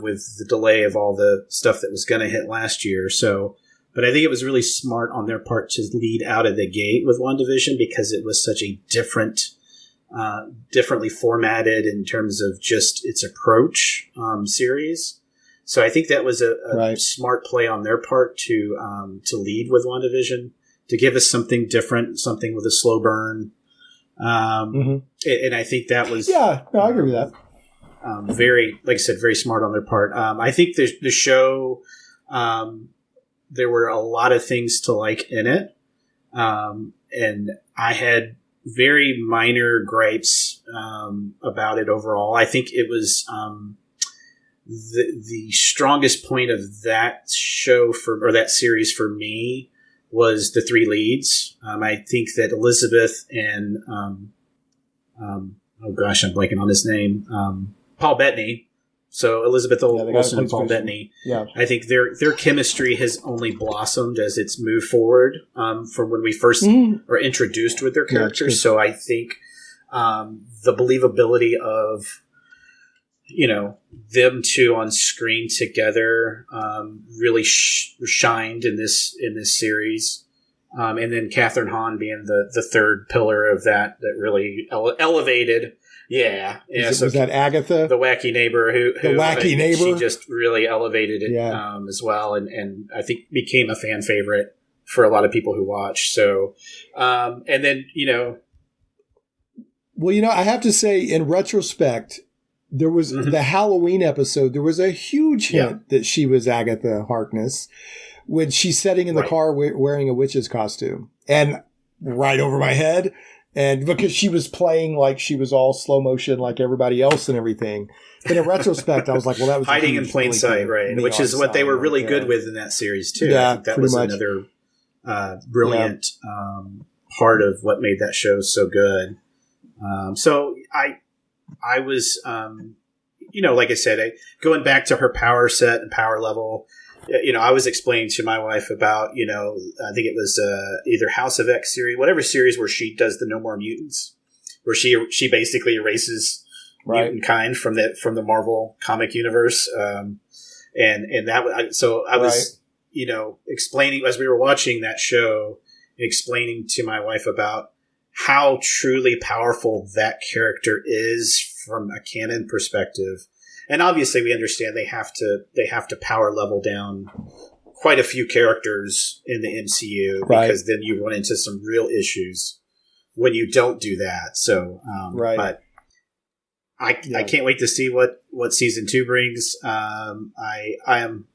F: with the delay of all the stuff that was going to hit last year. So, but I think it was really smart on their part to lead out of the gate with WandaVision, because it was such a differently formatted in terms of just its approach series. So I think that was a smart play on their part to lead with WandaVision, to give us something different, something with a slow burn. And I think that was...
D: Yeah, no, I agree with that.
F: Very, like I said, very smart on their part. I think the show, there were a lot of things to like in it. And I had very minor gripes about it overall. I think it was... The strongest point of that show or that series for me was the three leads. I think that Elizabeth and oh gosh, I'm blanking on his name, Paul Bettany. So Elizabeth Olsen and Paul Bettany. Yeah, I think their chemistry has only blossomed as it's moved forward from when we first are introduced with their characters. So I think the believability of them two on screen together really shined in this series, and then Catherine Hahn being the third pillar of that really elevated. Yeah.
D: Was that Agatha,
F: the wacky neighbor? She just really elevated it as well, and I think became a fan favorite for a lot of people who watch. So, and then
D: well, I have to say, in retrospect, there was the Halloween episode. There was a huge hint that she was Agatha Harkness when she's sitting in the car wearing a witch's costume, and right over my head. And because she was playing like she was all slow motion like everybody else and everything. But in retrospect, I was like, well, that was
F: hiding in plain sight, right? Which is what they were really good with in that series too.
D: Yeah,
F: I think that was another brilliant part of what made that show so good. So I was, like I said, going back to her power set and power level, I was explaining to my wife about, I think it was either House of X series, whatever series where she does the No More Mutants, where she basically erases mutant kind from the Marvel comic universe. And that, so I was, explaining as we were watching that show, explaining to my wife about how truly powerful that character is from a canon perspective. And obviously we understand they have to power level down quite a few characters in the MCU because then you run into some real issues when you don't do that. So, but I can't wait to see what season 2 brings. I am,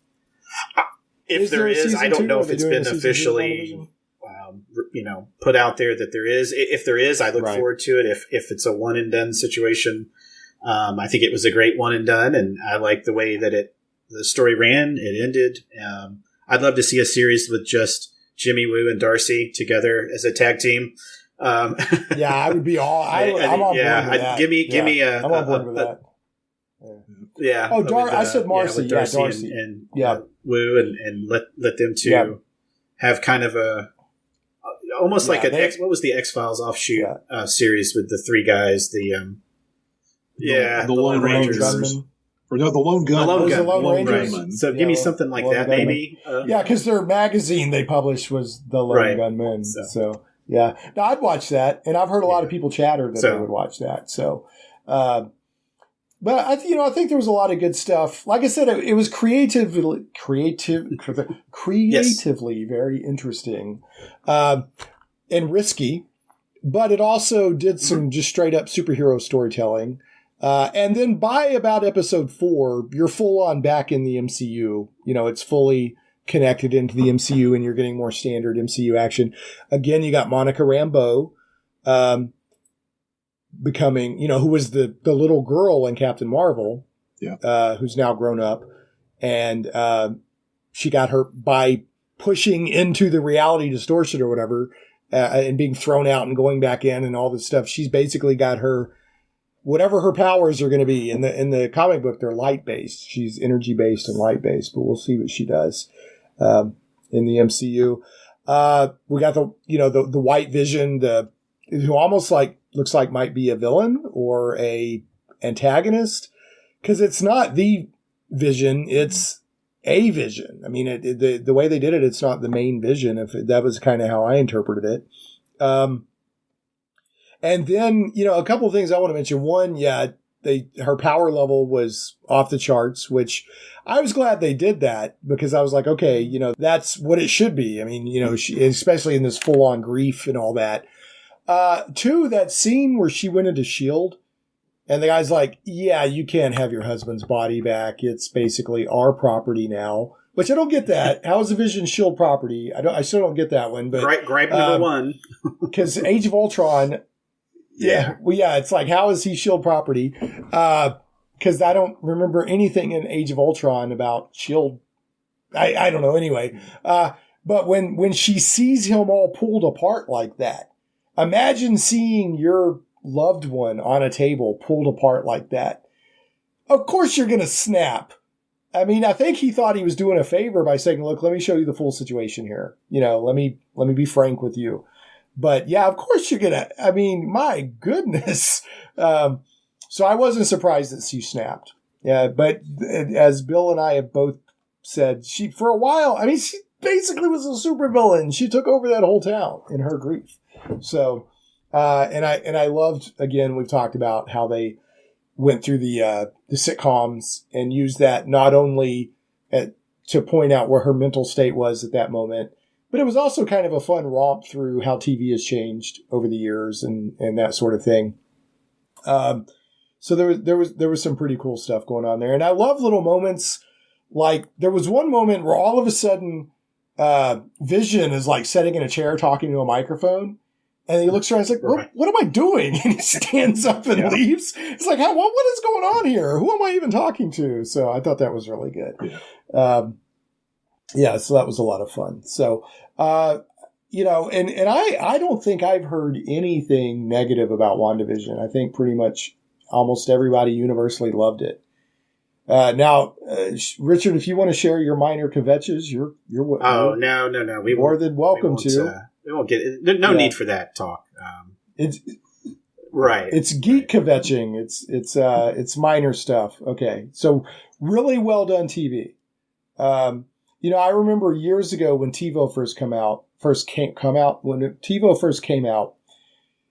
F: if there is, I don't know if it's been officially, put out there that there is. If there is, I look forward to it. If it's a one and done situation, I think it was a great one and done, and I like the way that the story ran. It ended. I'd love to see a series with just Jimmy Woo and Darcy together as a tag team.
D: Yeah, I would be all. I'm on board with that.
F: Give me a.
D: I'm on board with that.
F: Yeah.
D: Oh, I said Marcy.
F: Yeah,
D: Darcy.
F: And Wu, and let them two have kind of a almost like what was the X-Files offshoot series with the three guys? The Lone Rangers.
E: Or no, the Lone Gun.
D: The Lone Rangers.
F: So give me something like that, maybe.
D: Because their magazine they published was the Lone Gunmen. So yeah, no, I'd watch that, and I've heard a lot of people chatter that they would watch that. So, but I think there was a lot of good stuff. Like I said, it was creatively very interesting and risky, but it also did some just straight up superhero storytelling. And then by about episode 4, you're full on back in the MCU. It's fully connected into the MCU, and you're getting more standard MCU action. Again, you got Monica Rambeau becoming, who was the little girl in Captain Marvel, who's now grown up. And she got her by pushing into the reality distortion or whatever, and being thrown out and going back in and all this stuff. She's basically got her... whatever her powers are going to be in the comic book, they're light based. She's energy based and light based, but we'll see what she does in the MCU. We got the White Vision, who almost looks like might be a villain or a antagonist, because it's not the Vision, it's a Vision. I mean, the way they did it, it's not the main Vision. That was kind of how I interpreted it. And then, a couple of things I want to mention. One, her power level was off the charts, which I was glad they did that, because I was like, okay, that's what it should be. I mean, especially in this full on grief and all that. 2, that scene where she went into S.H.I.E.L.D. and the guy's like, yeah, you can't have your husband's body back. It's basically our property now. Which I don't get that. How is the Vision S.H.I.E.L.D. property? I still don't get that one. But
F: gripe number 1.
D: Because Age of Ultron... it's like, how is he S.H.I.E.L.D. property? Because I don't remember anything in Age of Ultron about S.H.I.E.L.D. I don't know anyway. But when she sees him all pulled apart like that, imagine seeing your loved one on a table pulled apart like that. Of course you're going to snap. I mean, I think he thought he was doing a favor by saying, look, let me show you the full situation here. Let me be frank with you. But yeah, of course you're going to, I mean, my goodness. So I wasn't surprised that she snapped. Yeah. But as Bill and I have both said, for a while, I mean, she basically was a supervillain. She took over that whole town in her grief. So, and I loved, again, we've talked about how they went through the sitcoms and used that not only to point out where her mental state was at that moment, but it was also kind of a fun romp through how TV has changed over the years and that sort of thing. So there was some pretty cool stuff going on there. And I love little moments. Like there was one moment where all of a sudden Vision is like sitting in a chair talking to a microphone. And he looks around and he's like, what am I doing? And he stands up and leaves. It's like, what is going on here? Who am I even talking to? So I thought that was really good. Yeah. So that was a lot of fun. So, and I don't think I've heard anything negative about WandaVision. I think pretty much almost everybody universally loved it. Now, Richard, if you want to share your minor kvetches, you're
F: no.
D: We more than welcome to.
F: We won't get it. No need for that talk.
D: It's
F: right.
D: It's geek kvetching. It's minor stuff. Okay, so really well done TV. I remember years ago when TiVo first came out. When TiVo first came out,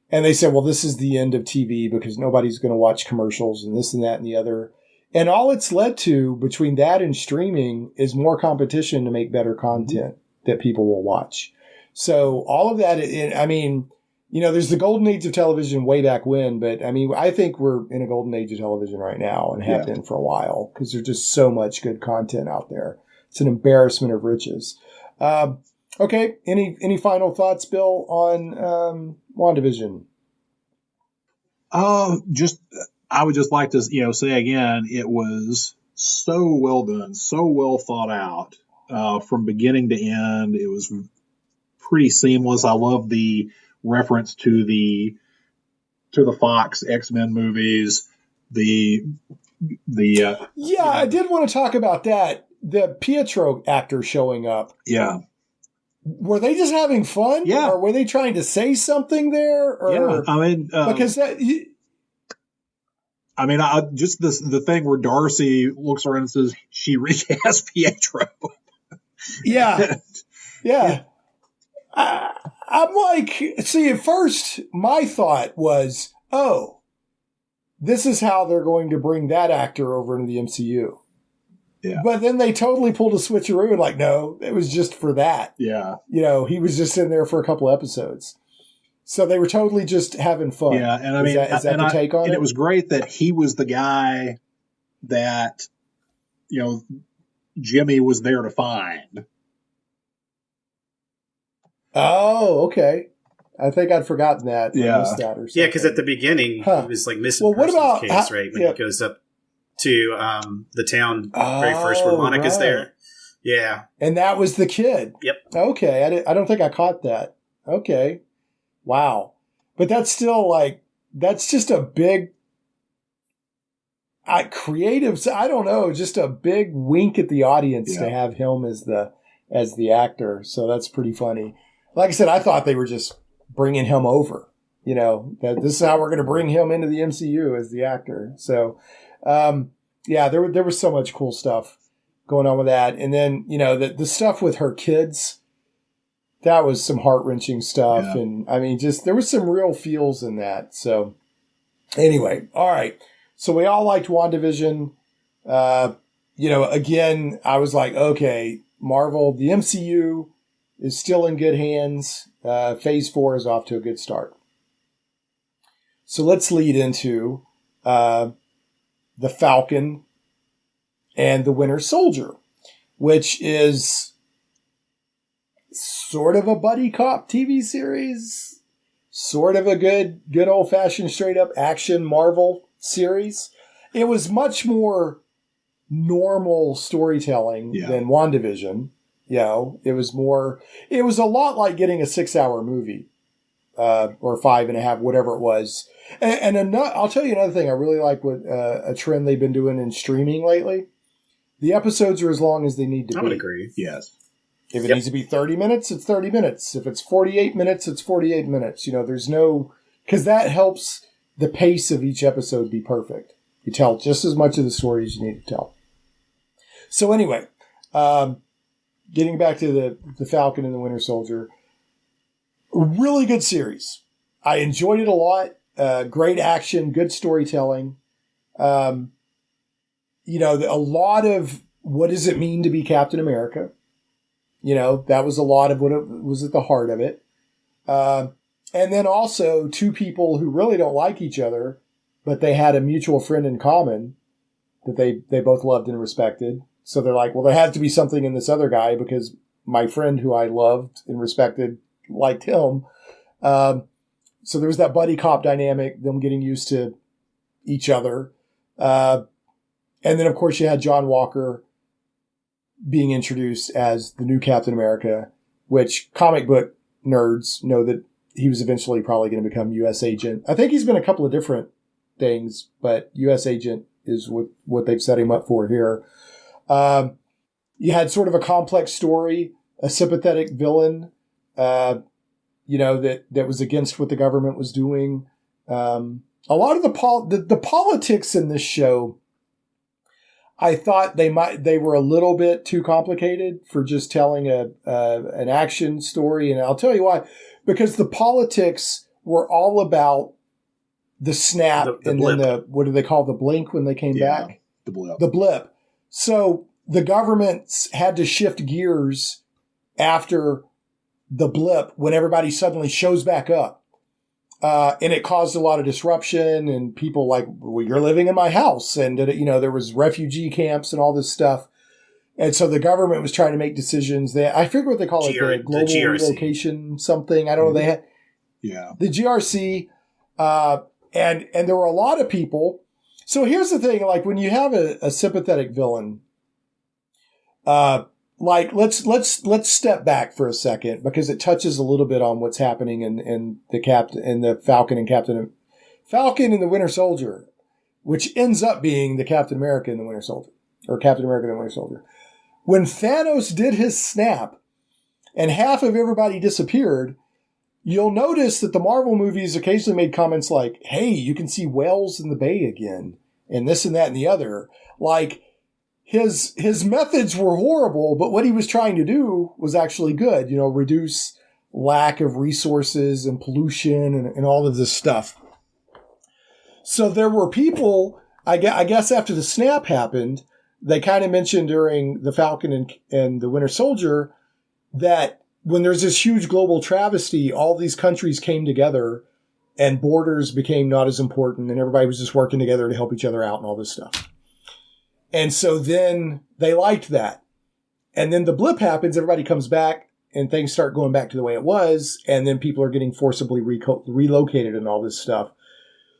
D: and they said, "Well, this is the end of TV because nobody's going to watch commercials and this and that and the other." And all it's led to between that and streaming is more competition to make better content that people will watch. So all of that, there's the golden age of television way back when, but I think we're in a golden age of television right now and have been for a while because there's just so much good content out there. It's an embarrassment of riches. Okay. Any final thoughts, Bill, on WandaVision?
E: I would just like to, say again, it was so well done, so well thought out from beginning to end. It was pretty seamless. I love the reference to the Fox X-Men movies. I
D: did want to talk about that. The Pietro actor showing up.
E: Yeah.
D: Were they just having fun?
E: Yeah.
D: Or were they trying to say something there? Or,
E: yeah. I mean,
D: because that.
E: Just the thing where Darcy looks around and says she recast Pietro.
D: Yeah. Yeah. I'm like, see, at first my thought was, oh, this is how they're going to bring that actor over into the MCU.
E: Yeah.
D: But then they totally pulled a switcheroo and like, no, it was just for that.
E: Yeah.
D: He was just in there for a couple episodes. So they were totally just having fun.
E: Yeah. And I mean,
D: is that the take on it?
E: And it was great that he was the guy that, Jimmy was there to find.
D: Oh, okay. I think I'd forgotten that.
E: Yeah.
D: Or missed that or something.
F: Yeah, because at the beginning, he was like missing
D: what about
F: case, right? When he goes up to the town very first where Monica's there. Yeah.
D: And that was the kid.
F: Yep.
D: Okay. I don't think I caught that. Okay. Wow. But that's still that's just a big creatives. I don't know, just a big wink at the audience to have him as the actor. So that's pretty funny. Like I said, I thought they were just bringing him over, that this is how we're going to bring him into the MCU as the actor. So, there was so much cool stuff going on with that. And then, the stuff with her kids, that was some heart-wrenching stuff. Yeah. And I mean, there was some real feels in that. So anyway, all right. So we all liked WandaVision. Again, I was like, okay, Marvel, the MCU is still in good hands. Phase 4 is off to a good start. So let's lead into the Falcon and the Winter Soldier, which is sort of a buddy cop TV series, sort of a good old-fashioned straight-up action Marvel series. It was much more normal storytelling than WandaVision. It was a lot like getting a 6-hour movie, or 5.5, whatever it was. And I'll tell you another thing I really like with a trend they've been doing in streaming lately. The episodes are as long as they need to be.
F: I would agree.
E: Yes.
D: If it needs to be 30 minutes, it's 30 minutes. If it's 48 minutes, it's 48 minutes. Because that helps the pace of each episode be perfect. You tell just as much of the story as you need to tell. So anyway, getting back to the Falcon and the Winter Soldier, really good series. I enjoyed it a lot. Great action, good storytelling. A lot of what does it mean to be Captain America? That was a lot of what it was at the heart of it. And then also two people who really don't like each other, but they had a mutual friend in common that they both loved and respected. So they're like, well, there has to be something in this other guy because my friend who I loved and respected liked him. So there was that buddy cop dynamic, them getting used to each other. And then, of course, you had John Walker being introduced as the new Captain America, which comic book nerds know that he was eventually probably going to become U.S. Agent. I think he's been a couple of different things, but U.S. Agent is what they've set him up for here. You had sort of a complex story, a sympathetic villain, that was against what the government was doing. A lot of the politics in this show, I thought they were a little bit too complicated for just telling an action story. And I'll tell you why, because the politics were all about the snap and blip. Then what do they call the blink when they came back?
E: The blip.
D: The blip. So the governments had to shift gears after the blip when everybody suddenly shows back up. And it caused a lot of disruption and people like, well, you're living in my house. And, there was refugee camps and all this stuff. And so the government was trying to make decisions that I forget what they call it, the global relocation something. I don't know. They had the GRC. And there were a lot of people. So here's the thing, like when you have a sympathetic villain, like let's step back for a second because it touches a little bit on what's happening in the Falcon and the Winter Soldier, which ends up being the Captain America and the Winter Soldier, or Captain America and the Winter Soldier. When Thanos did his snap and half of everybody disappeared, you'll notice that the Marvel movies occasionally made comments like, hey, you can see whales in the bay again, and this and that and the other. Like, his methods were horrible, but what he was trying to do was actually good, reduce lack of resources and pollution and all of this stuff. So there were people, I guess after the snap happened, they kind of mentioned during the Falcon and the Winter Soldier that when there's this huge global travesty, all these countries came together and borders became not as important and everybody was just working together to help each other out and all this stuff. And so then they liked that. And then the blip happens, everybody comes back and things start going back to the way it was. And then people are getting forcibly relocated and all this stuff.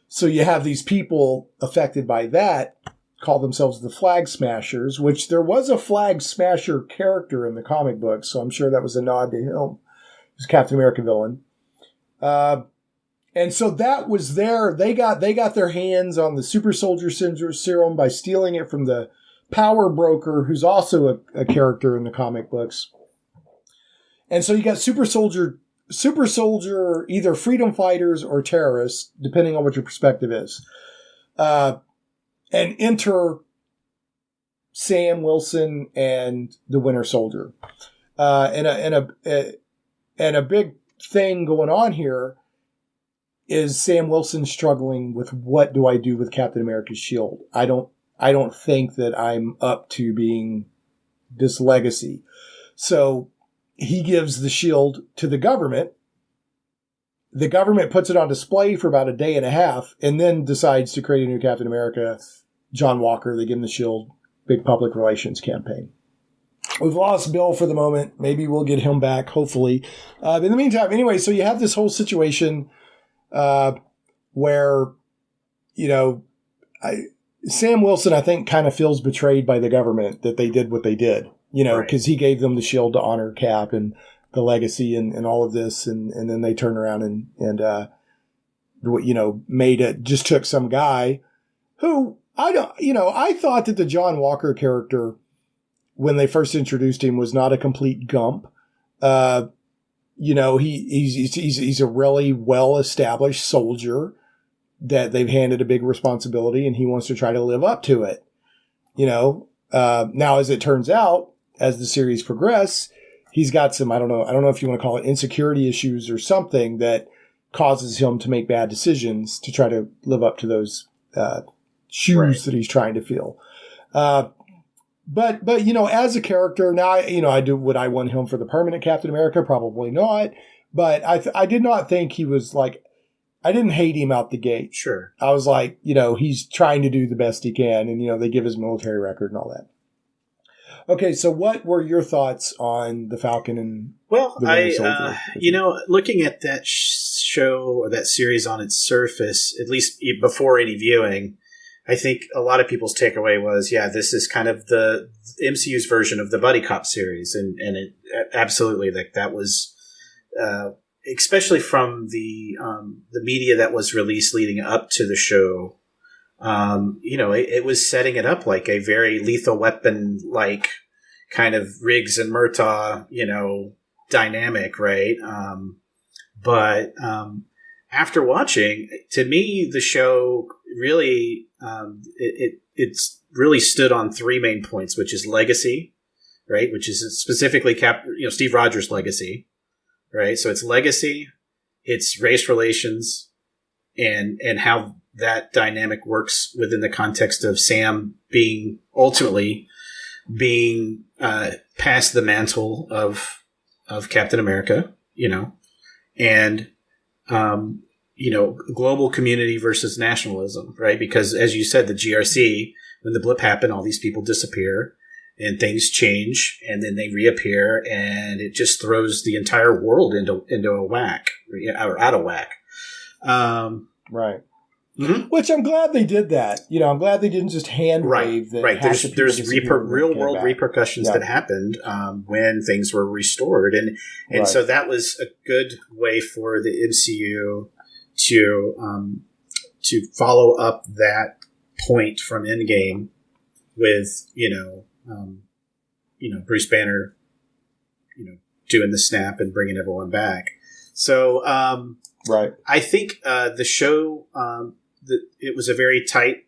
D: So you have these people affected by that call themselves the Flag Smashers, which there was a Flag Smasher character in the comic book. So I'm sure that was a nod to him. He was Captain America villain. And so that was they got their hands on the super soldier serum by stealing it from the power broker, who's also a character in the comic books. And so you got super soldier, either freedom fighters or terrorists, depending on what your perspective is. And enter Sam Wilson and the Winter Soldier. And a big thing going on here is Sam Wilson struggling with what do I do with Captain America's shield? I don't think that I'm up to being this legacy. So he gives the shield to the government. The government puts it on display for about a day and a half and then decides to create a new Captain America, John Walker. They give him the shield, big public relations campaign. We've lost Bill for the moment. Maybe we'll get him back, hopefully. But in the meantime, anyway, so you have this whole situation where, Sam Wilson, I think, kind of feels betrayed by the government that they did what they did, because he gave them the shield to honor Cap and the legacy and all of this. And then they turned around and made it, just took some guy who I thought that the John Walker character, when they first introduced him, was not a complete gump. He's a really well-established soldier that they've handed a big responsibility and he wants to try to live up to it. Now, as it turns out, as the series progresses, he's got some, I don't know if you want to call it insecurity issues or something that causes him to make bad decisions to try to live up to those shoes that he's trying to fill. But as a character now, would I want him for the permanent Captain America? Probably not. But I did not think he was I didn't hate him out the gate.
F: Sure.
D: I was like, he's trying to do the best he can. And, they give his military record and all that. Okay. So what were your thoughts on the Falcon and the Winter Soldier?
F: Looking at that show or that series on its surface, at least before any viewing, I think a lot of people's takeaway was, this is kind of the MCU's version of the buddy cop series, and it absolutely that was, especially from the media that was released leading up to the show. It was setting it up like a very Lethal Weapon like kind of Riggs and Murtaugh, dynamic, right? But after watching, to me, the show really it's really stood on three main points, which is legacy, right? Which is specifically Steve Rogers' legacy, right? So it's legacy, it's race relations, and how that dynamic works within the context of Sam ultimately being past the mantle of Captain America, and global community versus nationalism, right? Because as you said, the GRC, when the blip happened, all these people disappear and things change and then they reappear and it just throws the entire world into a whack or out of whack.
D: Right. Which I'm glad they did that. I'm glad they didn't just hand wave that.
F: Right. There's real world repercussions that happened when things were restored, and so that was a good way for the MCU to follow up that point from Endgame with Bruce Banner doing the snap and bringing everyone back. So I think the show it was a very tight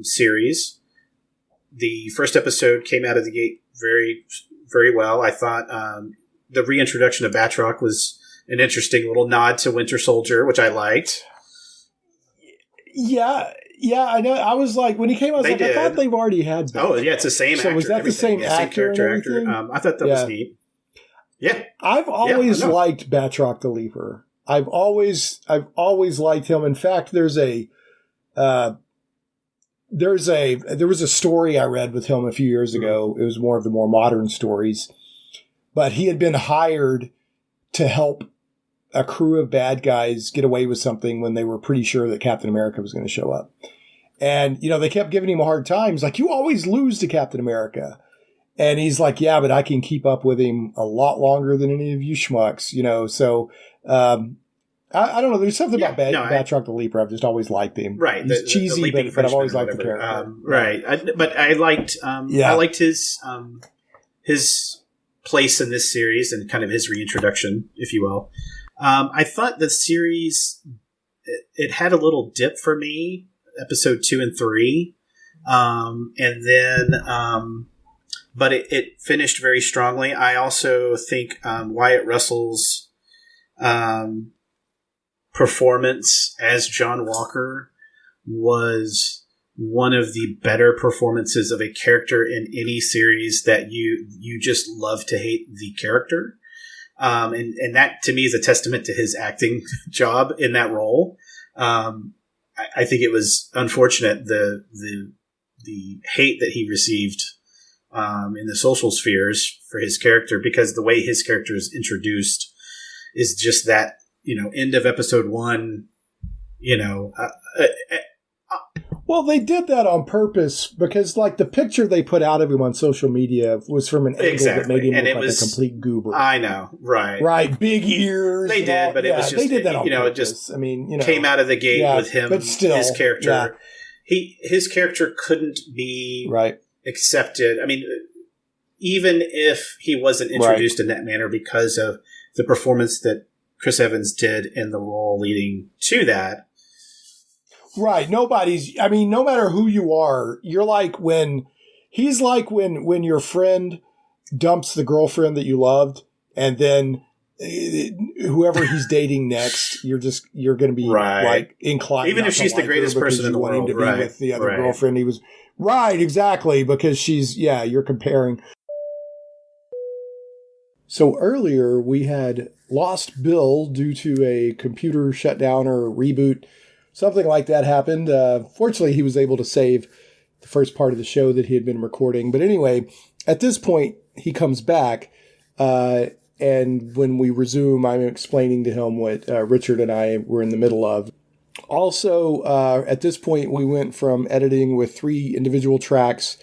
F: series. The first episode came out of the gate very, very well. I thought the reintroduction of Batroc was an interesting little nod to Winter Soldier, which I liked.
D: Yeah, I know. I was like, when he came out, I thought they've already had Batroc.
F: Oh, yeah, it's the same actor.
D: So was that the same actor?
F: I thought that was neat. Yeah.
D: I've always liked Batroc the Leaper. I've always liked him. In fact, there was a story I read with him a few years ago. It was more of the more modern stories, but he had been hired to help a crew of bad guys get away with something when they were pretty sure that Captain America was going to show up. And, they kept giving him a hard time. He's like, you always lose to Captain America. And he's like, yeah, but I can keep up with him a lot longer than any of you schmucks, So, I don't know. There's something about Batroc the Leaper. I've just always liked him.
F: Right.
D: He's cheesy, but I've always liked the character.
F: Right. But I liked his place in this series and kind of his reintroduction, if you will. I thought the series, it had a little dip for me, episode 2 and 3. And then, but it finished very strongly. I also think Wyatt Russell's performance as John Walker was one of the better performances of a character in any series that you just love to hate the character. And that to me is a testament to his acting job in that role. I think it was unfortunate the hate that he received in the social spheres for his character, because the way his character is introduced is just that, end of episode 1,
D: well, they did that on purpose because, the picture they put out of him on social media was from an angle that made him look like a complete goober.
F: I know, right?
D: Right, big ears.
F: They did, but it was just,
D: they did that on purpose.
F: It just came out of the gate with him, but still, his character. Yeah. His character couldn't be accepted. I mean, even if he wasn't introduced in that manner because of the performance that Chris Evans did in the role leading to that.
D: Right. No matter who you are, he's like when your friend dumps the girlfriend that you loved, and then whoever he's dating next, you're going to be inclined.
F: Even if she's the greatest person in the world,
D: to be with the other girlfriend. He was exactly, because you're comparing. So earlier we had lost Bill due to a computer shutdown or reboot. Something like that happened. Fortunately, he was able to save the first part of the show that he had been recording. But anyway, at this point, he comes back. And when we resume, I'm explaining to him what Richard and I were in the middle of. Also, at this point, we went from editing with 3 individual tracks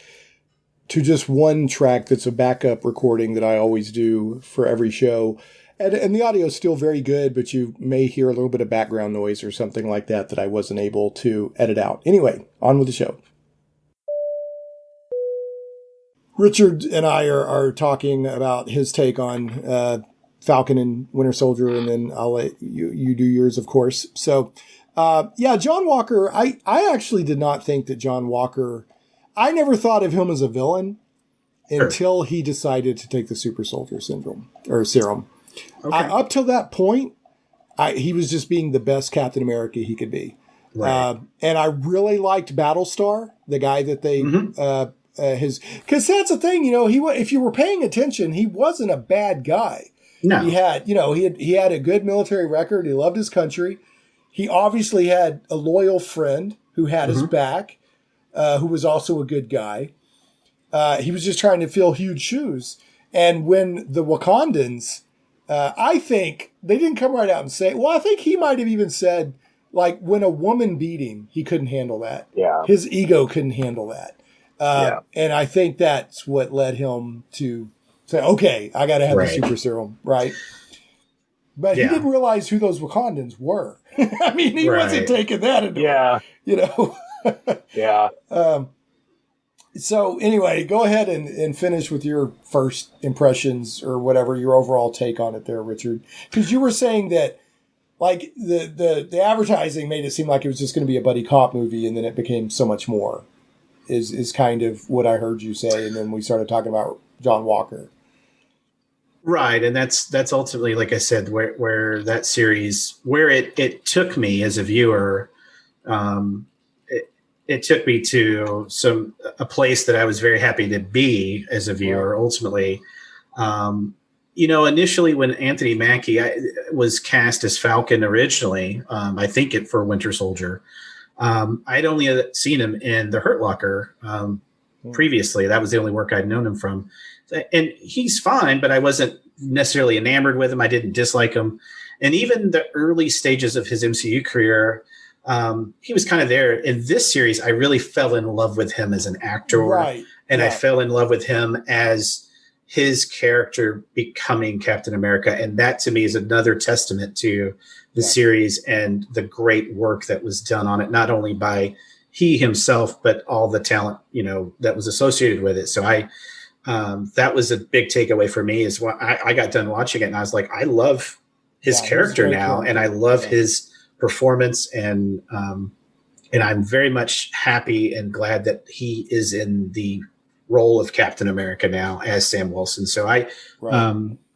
D: to just one track that's a backup recording that I always do for every show. And the audio is still very good, but you may hear a little bit of background noise or something like that I wasn't able to edit out. Anyway, on with the show. Richard and I are talking about his take on Falcon and Winter Soldier, and then I'll let you do yours, of course. So, John Walker, I actually did not think that John Walker, I never thought of him as a villain until he decided to take the super soldier syndrome or serum. Okay. Up till that point, he was just being the best Captain America he could be. Right. And I really liked Battlestar, the guy that they, because that's the thing, if you were paying attention, he wasn't a bad guy. No. He had a good military record. He loved his country. He obviously had a loyal friend who had his back, who was also a good guy. He was just trying to fill huge shoes. And when the Wakandans, I think they didn't come right out and say, well, I think he might have even said, like when a woman beat him, he couldn't handle that.
A: Yeah.
D: His ego couldn't handle that. And I think that's what led him to say, okay, I got to have the super serum, right? But he didn't realize who those Wakandans were. I mean, he wasn't taking that into it, you know?
A: Yeah.
D: So anyway, go ahead and finish with your first impressions or whatever, your overall take on it there, Richard. Because you were saying that like the advertising made it seem like it was just going to be a buddy cop movie, and then it became so much more, is kind of what I heard you say. And then we started talking about John Walker.
F: Right. And that's ultimately, like I said, where that series, where it took me as a viewer, it took me to a place that I was very happy to be as a viewer. Ultimately, initially when Anthony Mackie was cast as Falcon originally, I think for Winter Soldier, I'd only seen him in The Hurt Locker previously. That was the only work I'd known him from, and he's fine, but I wasn't necessarily enamored with him. I didn't dislike him, and even the early stages of his MCU career, he was kind of there. In this series, I really fell in love with him as an actor, and I fell in love with him as his character becoming Captain America. And that to me is another testament to the series and the great work that was done on it, not only by he himself, but all the talent, that was associated with it. So that was a big takeaway for me is when I got done watching it and I was like, I love his character now. And I love his performance, and I'm very much happy and glad that he is in the role of Captain America now as Sam Wilson. So I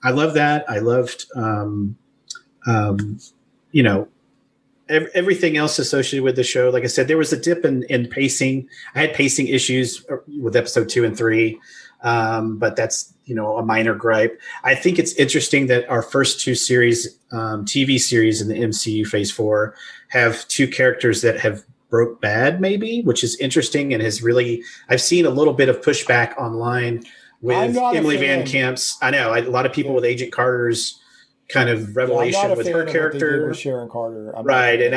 F: love that. I loved, everything else associated with the show. Like I said, there was a dip in pacing. I had pacing issues with episode 2 and 3. But that's, a minor gripe. I think it's interesting that our first 2 series, TV series in the MCU Phase 4 have 2 characters that have broke bad, maybe, which is interesting and has really, I've seen a little bit of pushback online with Emily Van Camp's. I know a lot of people with Agent Carter's kind of revelation with her character,
D: with Sharon Carter,
F: right? And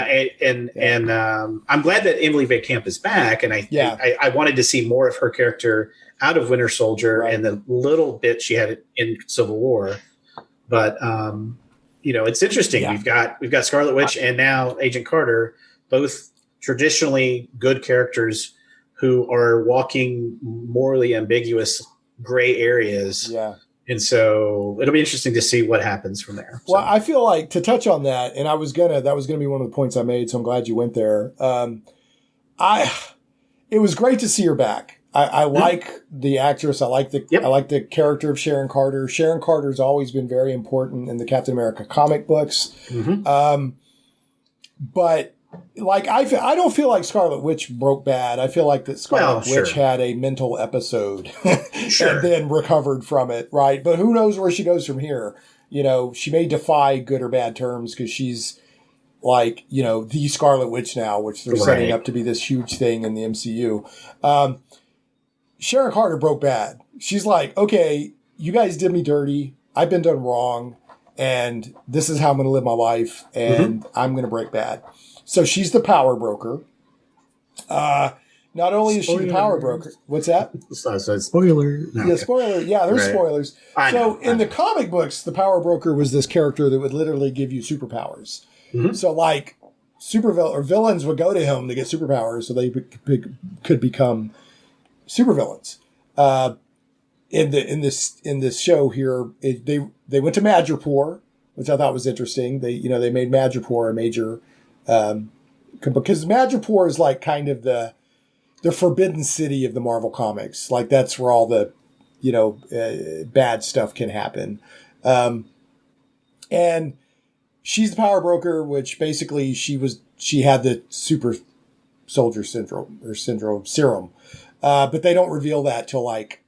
F: I'm glad that Emily Van Camp is back, and I wanted to see more of her character out of Winter Soldier and the little bit she had in Civil War. But it's interesting. We've got Scarlet Witch and now Agent Carter, both traditionally good characters who are walking morally ambiguous gray areas. Yeah. And so it'll be interesting to see what happens from there.
D: Well, I feel like to touch on that, and that was gonna be one of the points I made. So I'm glad you went there. It was great to see her back. I like the actress. I like the character of Sharon Carter. Sharon Carter's always been very important in the Captain America comic books. Mm-hmm. But like I don't feel like Scarlet Witch broke bad. I feel like that Scarlet Witch had a mental episode and then recovered from it, right? But who knows where she goes from here? She may defy good or bad terms because she's like, the Scarlet Witch now, which they're setting up to be this huge thing in the MCU. Sharon Carter broke bad. She's like, okay, you guys did me dirty. I've been done wrong. And this is how I'm going to live my life. And I'm going to break bad. So she's the power broker. Not only is she the power broker. What's that?
F: Spoiler. No,
D: yeah, spoiler. Yeah, there's spoilers. In the comic books, the power broker was this character that would literally give you superpowers. Mm-hmm. So like villains would go to him to get superpowers so they could become supervillains. In this show here, they went to Madripoor, which I thought was interesting. They made Madripoor a major, because Madripoor is like kind of the forbidden city of the Marvel comics. Like that's where all the bad stuff can happen. And she's the power broker, which basically she had the super soldier serum. But they don't reveal that till like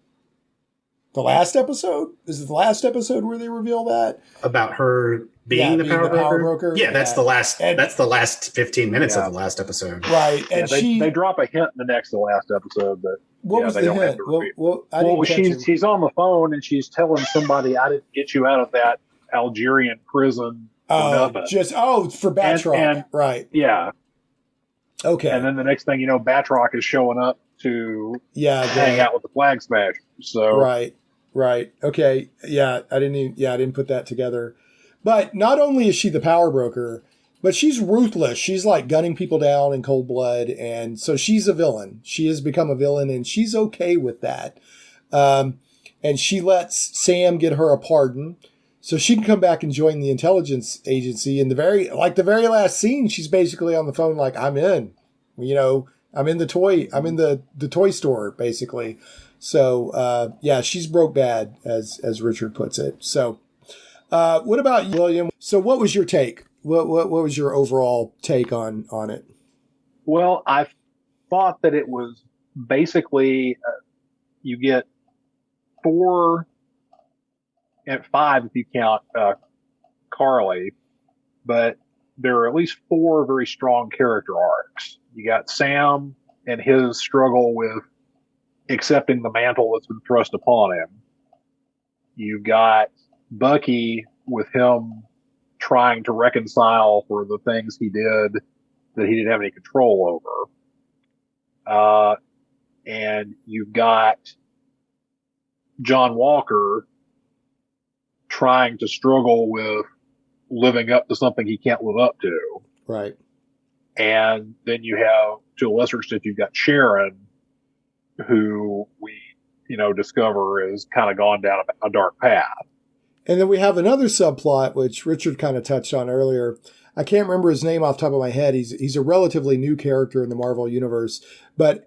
D: the last episode. Is it the last episode where they reveal that
F: about her being the power broker? Yeah, that's the last. That's the last 15 minutes of the last episode,
D: right? And
A: they drop a hint in the next to last episode, but
D: what was the hint?
A: She's on the phone and she's telling somebody, "I didn't get you out of that Algerian prison." nothing.
D: For Batroc, right?
A: Yeah.
D: Okay.
A: And then the next thing you know, Batroc is showing up to hang out with the Flag Smashers. So
D: right. Okay. Yeah, I didn't put that together. But not only is she the power broker, but she's ruthless. She's like gunning people down in cold blood, and so she's a villain. She has become a villain, and she's okay with that. And she lets Sam get her a pardon, so she can come back and join the intelligence agency. In the very last scene, she's basically on the phone like, I'm in. I'm in the toy store, basically. So, she's broke bad, as Richard puts it. So, what about you, William? So what was your take? What was your overall take on it?
A: Well, I thought that it was basically, you get 4 and 5 if you count Carly, but there are at least 4 very strong character arcs. You got Sam and his struggle with accepting the mantle that's been thrust upon him. You've got Bucky with him trying to reconcile for the things he did that he didn't have any control over. And you've got John Walker trying to struggle with living up to something he can't live up to.
D: Right.
A: And then you have, to a lesser extent, you've got Sharon, who we, discover has kind of gone down a dark path.
D: And then we have another subplot, which Richard kind of touched on earlier. I can't remember his name off the top of my head. He's a relatively new character in the Marvel universe, but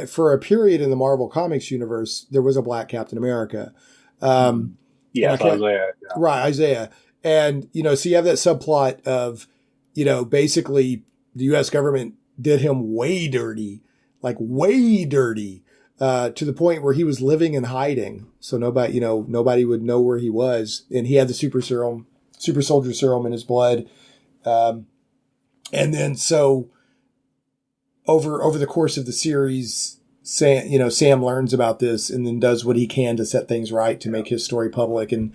D: for a period in the Marvel Comics universe, there was a Black Captain America.
A: Yes, Isaiah. Yeah.
D: Right, Isaiah. And, so you have that subplot of, basically the U.S. government did him way dirty, to the point where he was living and hiding. So nobody would know where he was. And he had the super soldier serum in his blood. And then so over the course of the series, Sam learns about this and then does what he can to set things right to make his story public and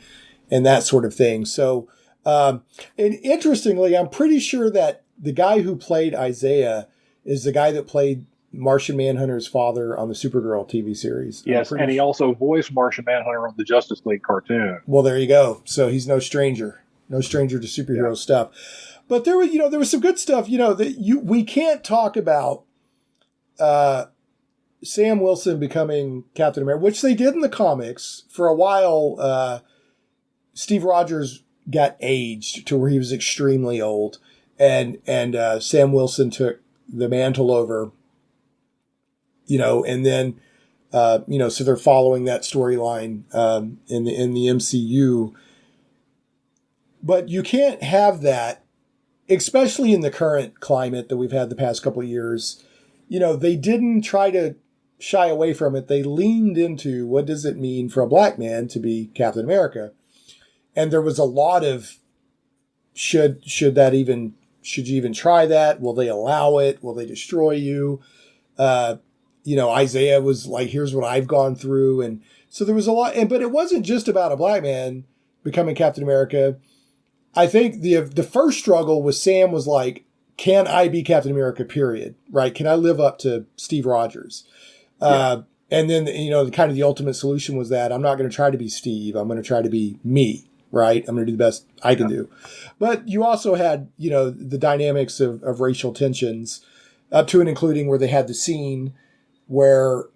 D: that sort of thing. So, and interestingly, I'm pretty sure that the guy who played Isaiah is the guy that played Martian Manhunter's father on the Supergirl TV series.
A: Yes, and he also voiced Martian Manhunter on the Justice League cartoon.
D: Well, there you go. So he's no stranger to superhero stuff. But there was some good stuff. We can't talk about Sam Wilson becoming Captain America, which they did in the comics for a while. Steve Rogers got aged to where he was extremely old, and Sam Wilson took the mantle over. And then, so they're following that storyline in the MCU. But you can't have that, especially in the current climate that we've had the past couple of years. They didn't try to shy away from it. They leaned into what does it mean for a black man to be Captain America, and there was a lot of should you even try that? Will they allow it? Will they destroy you? Isaiah was like, here's what I've gone through. And so there was a lot, but it wasn't just about a black man becoming Captain America. I think the first struggle was Sam was like, can I be Captain America, period? Right. Can I live up to Steve Rogers? Yeah. And then, kind of the ultimate solution was that I'm not going to try to be Steve. I'm going to try to be me. Right. I'm going to do the best I can do. But you also had, the dynamics of racial tensions up to and including where they had the scene where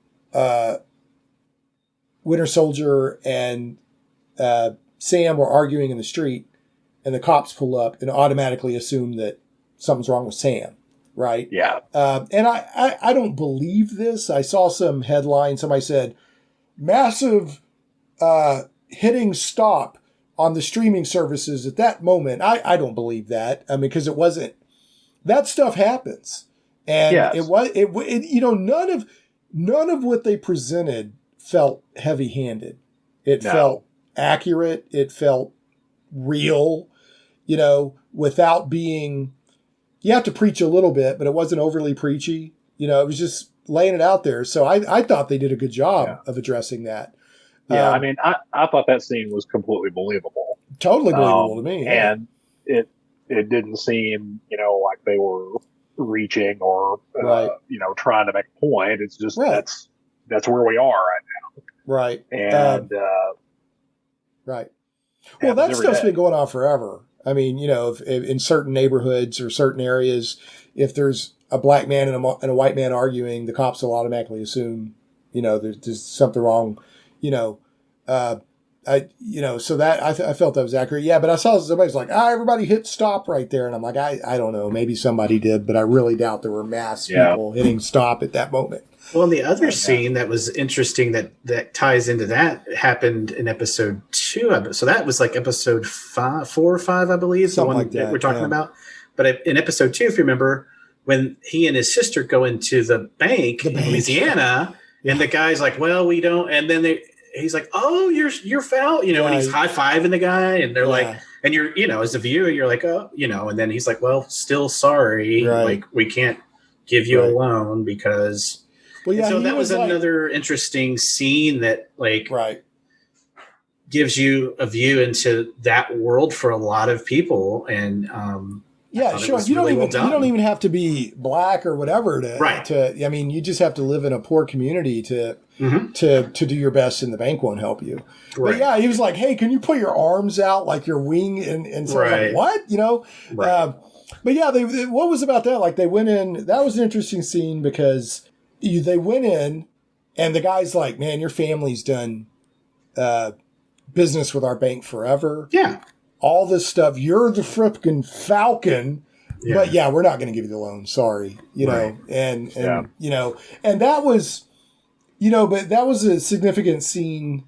D: Winter Soldier and Sam were arguing in the street, and the cops pull up and automatically assume that something's wrong with Sam, right?
A: Yeah.
D: And I don't believe this. I saw some headline. Somebody said, massive hitting stop on the streaming services at that moment. I don't believe that. I mean, because it wasn't. That stuff happens. And yes. None of what they presented felt heavy-handed. It felt accurate. It felt real, without being, you have to preach a little bit, but it wasn't overly preachy. It was just laying it out there. So I thought they did a good job of addressing that.
A: Yeah, I thought that scene was completely believable.
D: Totally believable to me.
A: Yeah. it didn't seem, like they were reaching or,
D: Right.
A: Trying to make a point. It's just,
D: Right.
A: that's where we are right now.
D: Right.
A: And,
D: right. Well, that stuff's
A: day.
D: been going on forever. I mean, if in certain neighborhoods or certain areas, if there's a black man and a white man arguing, the cops will automatically assume, there's something wrong, so that I felt that was accurate. Yeah, but I saw somebody's like, everybody hit stop right there. And I'm like, I don't know, maybe somebody did, but I really doubt there were mass people hitting stop at that moment.
F: Well, and the other scene that was interesting that ties into that happened in episode 2. So that was like episode 4 or 5, I believe,
D: Something
F: the one
D: like that
F: we're talking about. But in episode 2, if you remember, when he and his sister go into the bank in Louisiana, and the guy's like, "Well, we don't," and then he's like, "Oh, you're foul," and he's high-fiving the guy, and they're like, and you're, as a viewer, you're like, "Oh," and then he's like, "Well, still sorry, like we can't give you a loan because." Well, yeah, so that was another interesting scene that gives you a view into that world for a lot of people, and
D: sure. You don't even have to be black or whatever to. I mean, you just have to live in a poor community to do your best, and the bank won't help you. Right. But yeah, he was like, "Hey, can you put your arms out like your wing?" And so I was like, "What?" Right. But yeah, what was about that? Like they went in. That was an interesting scene because they went in, and the guy's like, "Man, your family's done business with our bank forever. Yeah, all this stuff. You're the frickin' Falcon, but we're not going to give you the loan. Sorry, know." And and that was, but that was a significant scene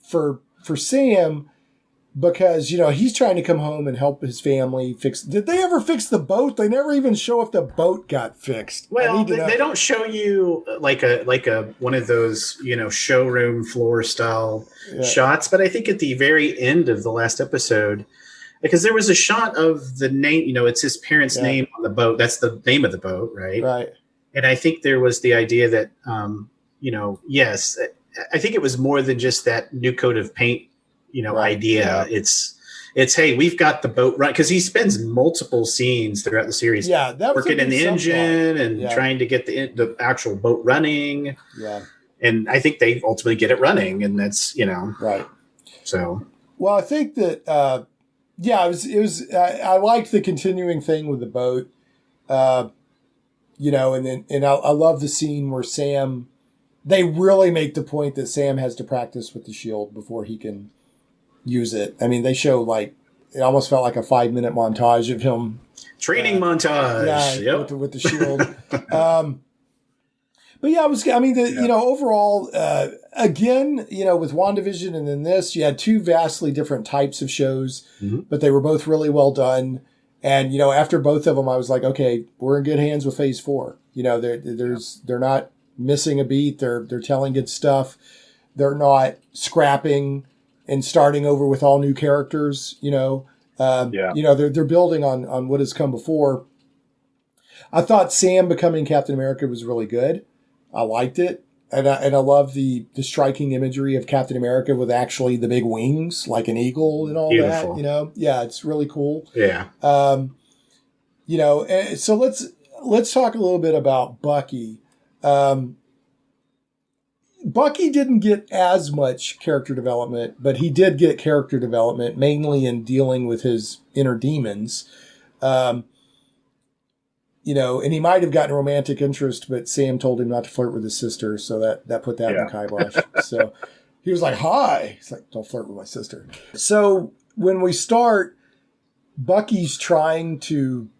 D: for Sam. Because, he's trying to come home and help his family fix. Did they ever fix the boat? They never even show if the boat got fixed.
F: Well, they don't show you like a one of those, showroom floor style shots. But I think at the very end of the last episode, because there was a shot of the name, it's his parents' name on the boat. That's the name of the boat, right? Right. And I think there was the idea that, yes, I think it was more than just that new coat of paint. Idea. Yeah. It's hey, we've got the boat right, because he spends multiple scenes throughout the series. Yeah, that was working in the engine and trying to get the actual boat running. Yeah, and I think they ultimately get it running, and that's right. So,
D: well, I think that it was. I liked the continuing thing with the boat. And I love the scene where Sam. They really make the point that Sam has to practice with the shield before he can use it. I mean, they show it almost felt like a 5-minute montage of him
F: training montage.
D: Yeah, with the shield. But yeah, it was. I mean, overall, again, with WandaVision and then this, you had two vastly different types of shows, but they were both really well done. And after both of them, I was like, okay, we're in good hands with Phase 4. They're not missing a beat. They're telling good stuff. They're not scrapping and starting over with all new characters, they're building on what has come before. I thought Sam becoming Captain America was really good. I liked it. And I love the striking imagery of Captain America with actually the big wings, like an eagle and all Beautiful. That, Yeah, it's really cool. Yeah. And so let's talk a little bit about Bucky. Bucky didn't get as much character development, but he did get character development, mainly in dealing with his inner demons. And he might have gotten romantic interest, but Sam told him not to flirt with his sister, so that put that in the kibosh. So he was like, hi. He's like, don't flirt with my sister. So when we start, Bucky's trying to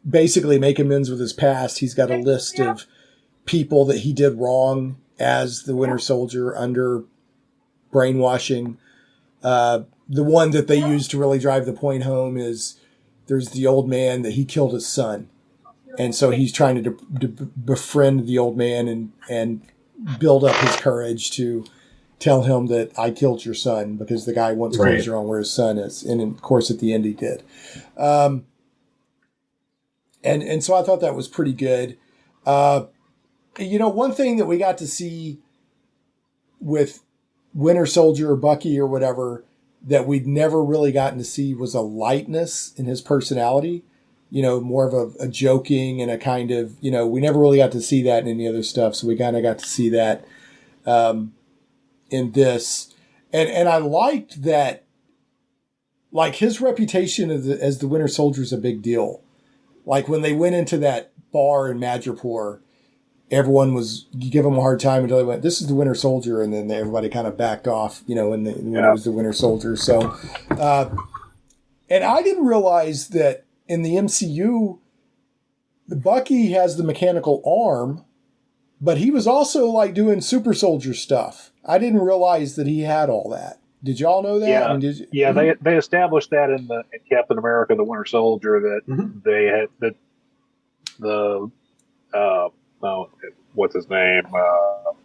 D: basically make amends with his past. He's got a list of people that he did wrong as the Winter Soldier under brainwashing. The one that they used to really drive the point home is there's the old man that he killed his son. And so he's trying to befriend the old man and build up his courage to tell him that I killed your son because the guy wants closure on where his son is. And of course, at the end he did. And so I thought that was pretty good. One thing that we got to see with Winter Soldier or Bucky or whatever that we'd never really gotten to see was a lightness in his personality, more of a joking and a kind of, we never really got to see that in any other stuff. So we kind of got to see that in this. And I liked that, like, his reputation as the Winter Soldier is a big deal. Like, when they went into that bar in Madripoor, everyone you give him a hard time until they went, "This is the Winter Soldier," and then everybody kind of backed off, when it was the Winter Soldier. So, and I didn't realize that in the MCU, Bucky has the mechanical arm, but he was also like doing super soldier stuff. I didn't realize that he had all that. Did y'all know that?
A: Yeah, they established that in Captain America: The Winter Soldier that they had what's his name,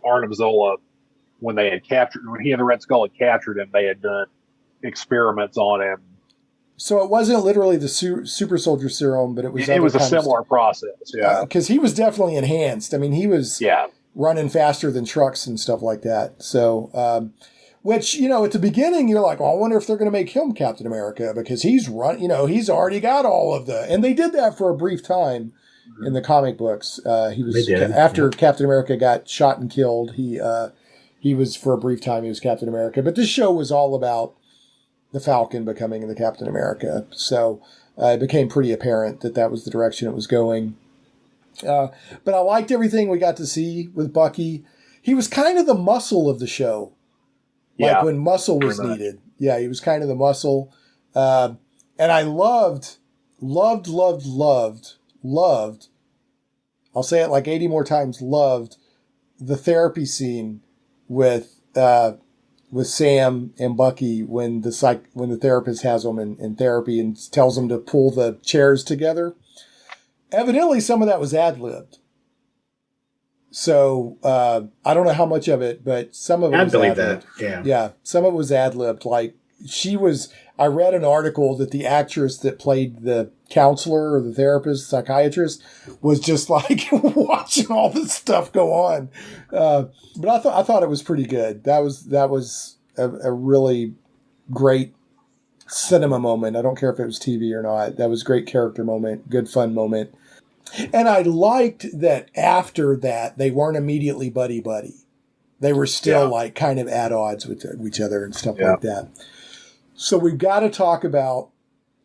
A: Arnim Zola, when he and the Red Skull had captured him, they had done experiments on him.
D: So it wasn't literally the super soldier serum, but it was
A: a similar process. Yeah,
D: because he was definitely enhanced. I mean, he was running faster than trucks and stuff like that. So, which, at the beginning you're like, well, I wonder if they're going to make him Captain America, because he's he's already got all of and they did that for a brief time. In the comic books, he was after Captain America got shot and killed. He was, for a brief time, he was Captain America. But this show was all about the Falcon becoming the Captain America. So it became pretty apparent that was the direction it was going. But I liked everything we got to see with Bucky. He was kind of the muscle of the show, like when muscle was needed. Yeah, he was kind of the muscle, and I loved. I'll say it like 80 more times. Loved the therapy scene with Sam and Bucky when the therapist has them in therapy and tells them to pull the chairs together. Evidently, some of that was ad-libbed. So I don't know how much of it, but some of it was
F: believe
D: ad-libbed.
F: that.
D: Yeah, some of it was ad-libbed. Like, I read an article that the actress that played the counselor or the therapist, psychiatrist, was just like watching all this stuff go on. But I thought it was pretty good. That was a really great cinema moment. I don't care if it was TV or not. That was a great character moment, good fun moment. And I liked that after that, they weren't immediately buddy-buddy. They were still like kind of at odds with each other and stuff like that. So we've got to talk about,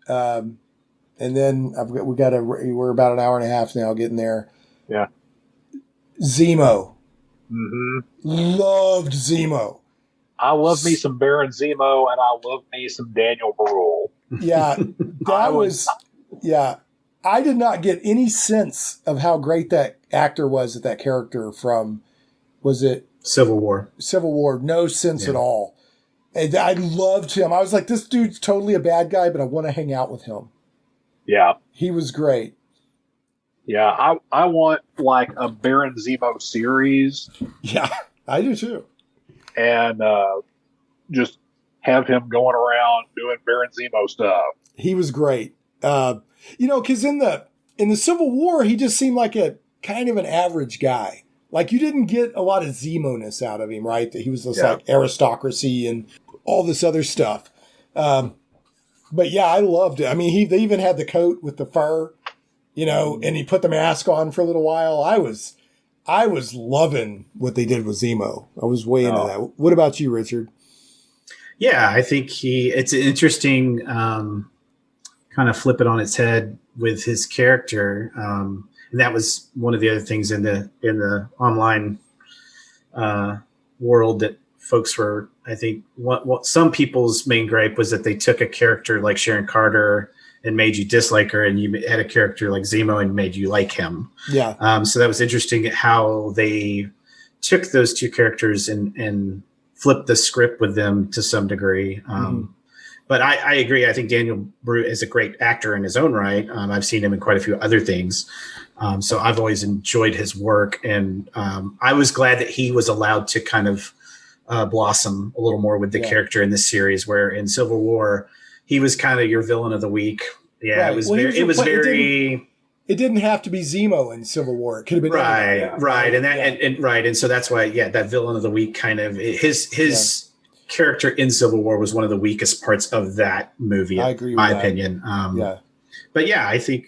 D: and then we're about an hour and a half now getting there.
A: Yeah.
D: Zemo.
A: Mm-hmm.
D: Loved Zemo.
A: I love me some Baron Zemo, and I love me some Daniel Bruhl.
D: Yeah, I did not get any sense of how great that actor was at that character from, was it
F: Civil War?
D: Civil War. No sense at all. And I loved him. I was like, this dude's totally a bad guy, but I want to hang out with him.
A: Yeah.
D: He was great.
A: Yeah, I want like a Baron Zemo series.
D: Yeah, I do too.
A: And just have him going around doing Baron Zemo stuff.
D: He was great. Because in the Civil War, he just seemed like a kind of an average guy. Like, you didn't get a lot of Zemo-ness out of him, right? That he was this like aristocracy and all this other stuff. But yeah, I loved it. I mean, they even had the coat with the fur, and he put the mask on for a little while. I was loving what they did with Zemo. I was way into that. What about you, Richard?
F: Yeah, I think it's an interesting kind of flip it on its head with his character. And that was one of the other things in the online world that folks were, I think, what some people's main gripe was that they took a character like Sharon Carter and made you dislike her, and you had a character like Zemo and made you like him.
D: Yeah.
F: So that was interesting how they took those two characters and flipped the script with them to some degree. But I agree. I think Daniel Bruhl is a great actor in his own right. I've seen him in quite a few other things. So I've always enjoyed his work. And I was glad that he was allowed to kind of blossom a little more with the character in this series, where in Civil War, he was kind of your villain of the week. Yeah, right.
D: It didn't have to be Zemo in Civil War. It could have been
F: right. And so that's why, that villain of the week kind of his character in Civil War was one of the weakest parts of that movie.
D: I agree with
F: my
D: that.
F: opinion.
D: Yeah.
F: But yeah, I think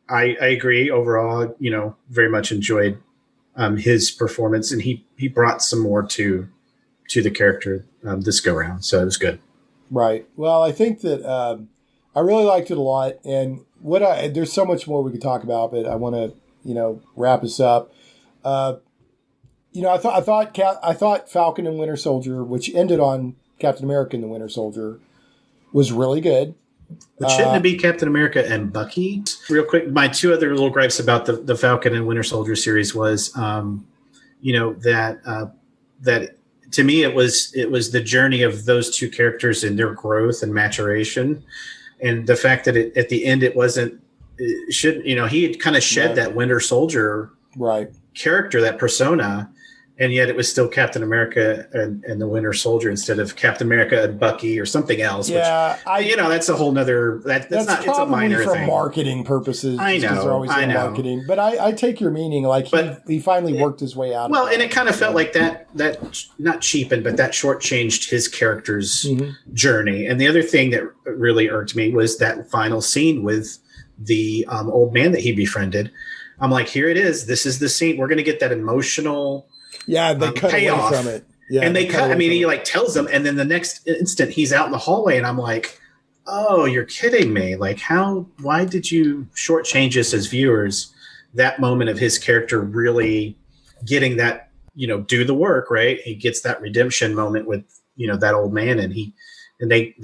F: I agree overall. Very much enjoyed his performance, and he brought some more to the character this go round. So it was good.
D: Right. Well, I think that I really liked it a lot, and there's so much more we could talk about, but I want to wrap us up. I thought Falcon and Winter Soldier, which ended on Captain America and the Winter Soldier, was really good.
F: But shouldn't it be Captain America and Bucky? Real quick, my two other little gripes about the Falcon and Winter Soldier series was, that to me it was the journey of those two characters and their growth and maturation, and the fact that at the end it wasn't. He had kind of shed that Winter Soldier character, that persona. And yet it was still Captain America and the Winter Soldier instead of Captain America and Bucky or something else.
D: Yeah,
F: which, that's a whole nother. That's not. It's a minor
D: for
F: thing.
D: Marketing purposes.
F: I know.
D: They're always in marketing, but I take your meaning. Like he finally worked his way out.
F: Well, and it kind of felt like that not cheapened, but that shortchanged his character's journey. And the other thing that really irked me was that final scene with the old man that he befriended. I'm like, here it is. This is the scene. We're going to get that emotional.
D: Yeah, they cut
F: payoff.
D: away from it. Yeah,
F: and they cut. I mean, he tells them, and then the next instant he's out in the hallway, and I'm like, "Oh, you're kidding me! Like, why did you shortchange us as viewers that moment of his character really getting that? Do the work, right? He gets that redemption moment with that old man, and they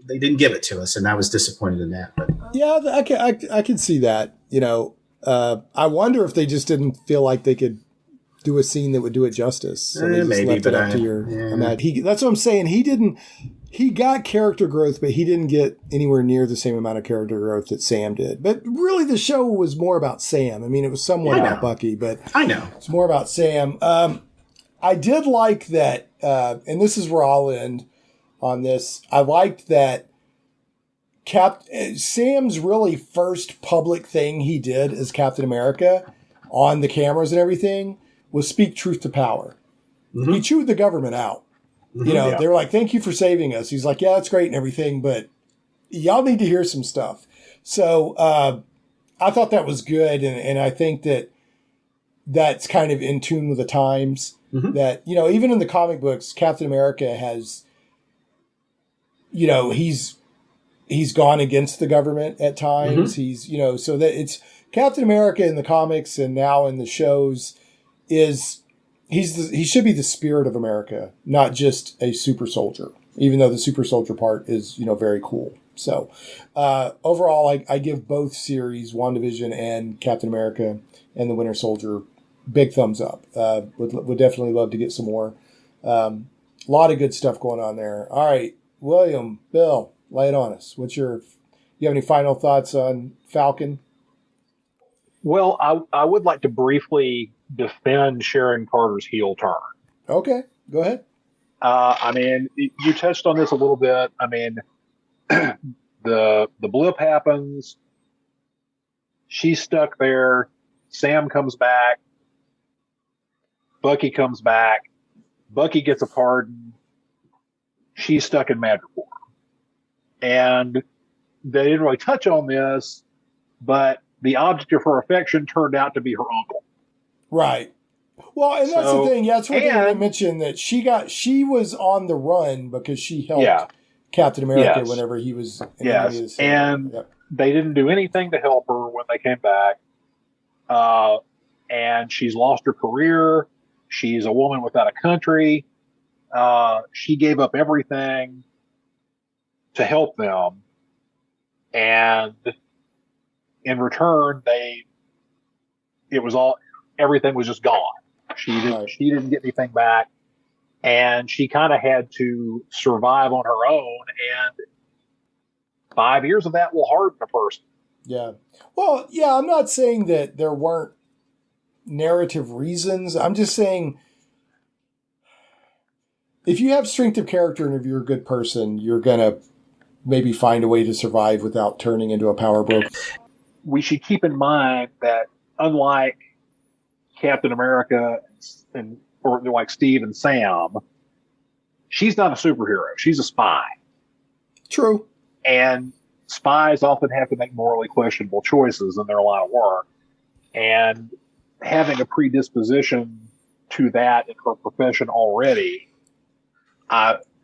F: didn't give it to us, and I was disappointed in that. But
D: yeah, I can see that. I wonder if they just didn't feel like they could do a scene that would do it justice. So they just left it up to your that's what I'm saying. He got character growth, but he didn't get anywhere near the same amount of character growth that Sam did. But really the show was more about Sam. I mean, it was somewhat about Bucky, but
F: I know
D: it's more about Sam. I did like that, and this is where I'll end on this. I liked that Sam's really first public thing he did as Captain America on the cameras and everything was speak truth to power. Mm-hmm. He chewed the government out. Mm-hmm. They were like, thank you for saving us. He's like, yeah, that's great and everything, but y'all need to hear some stuff. So I thought that was good. And I think that's kind of in tune with the times that, even in the comic books, Captain America has, he's gone against the government at times. Mm-hmm. So that it's Captain America in the comics and now in the shows he should be the spirit of America, not just a super soldier, even though the super soldier part is, very cool. So overall, I give both series, WandaVision and Captain America and the Winter Soldier, big thumbs up. Would definitely love to get some more. A lot of good stuff going on there. All right, William, Bill, lay it on us. You have any final thoughts on Falcon?
A: Well, I would like to briefly defend Sharon Carter's heel turn.
D: Okay, go ahead.
A: You touched on this a little bit. The blip happens. She's stuck there. Sam comes back. Bucky comes back. Bucky gets a pardon. She's stuck in Madripoor. And they didn't really touch on this, but the object of her affection turned out to be her uncle.
D: Right. Well, and that's the thing. Yeah, that's what I mentioned, that she was on the run because she helped Captain America whenever he was.
A: They didn't do anything to help her when they came back. And she's lost her career. She's a woman without a country. She gave up everything to help them. And in return, everything was just gone. She didn't get anything back, and she kind of had to survive on her own. And 5 years of that will harden a person.
D: Yeah. Well, yeah, I'm not saying that there weren't narrative reasons. I'm just saying if you have strength of character and if you're a good person, you're going to maybe find a way to survive without turning into a power broker.
A: We should keep in mind that unlike Captain America or like Steve and Sam, she's not a superhero. She's a spy.
D: True.
A: And spies often have to make morally questionable choices in their line of work. And having a predisposition to that in her profession already,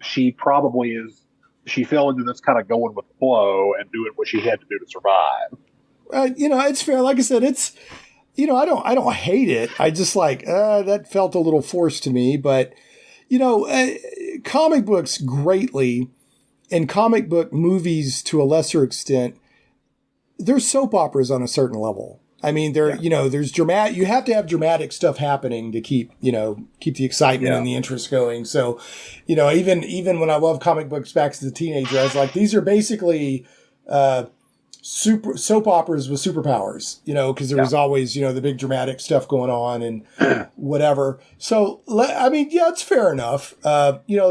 A: she probably is. She fell into this kind of going with the flow and doing what she had to do to survive.
D: It's fair. Like I said, it's, I don't hate it. I just that felt a little forced to me. But, comic books greatly, and comic book movies to a lesser extent, they're soap operas on a certain level. I mean, there's dramatic. You have to have dramatic stuff happening to keep the excitement and the interest going. So, even when I loved comic books back as a teenager, I was like, these are basically super soap operas with superpowers. Because there was always the big dramatic stuff going on and whatever. So, it's fair enough.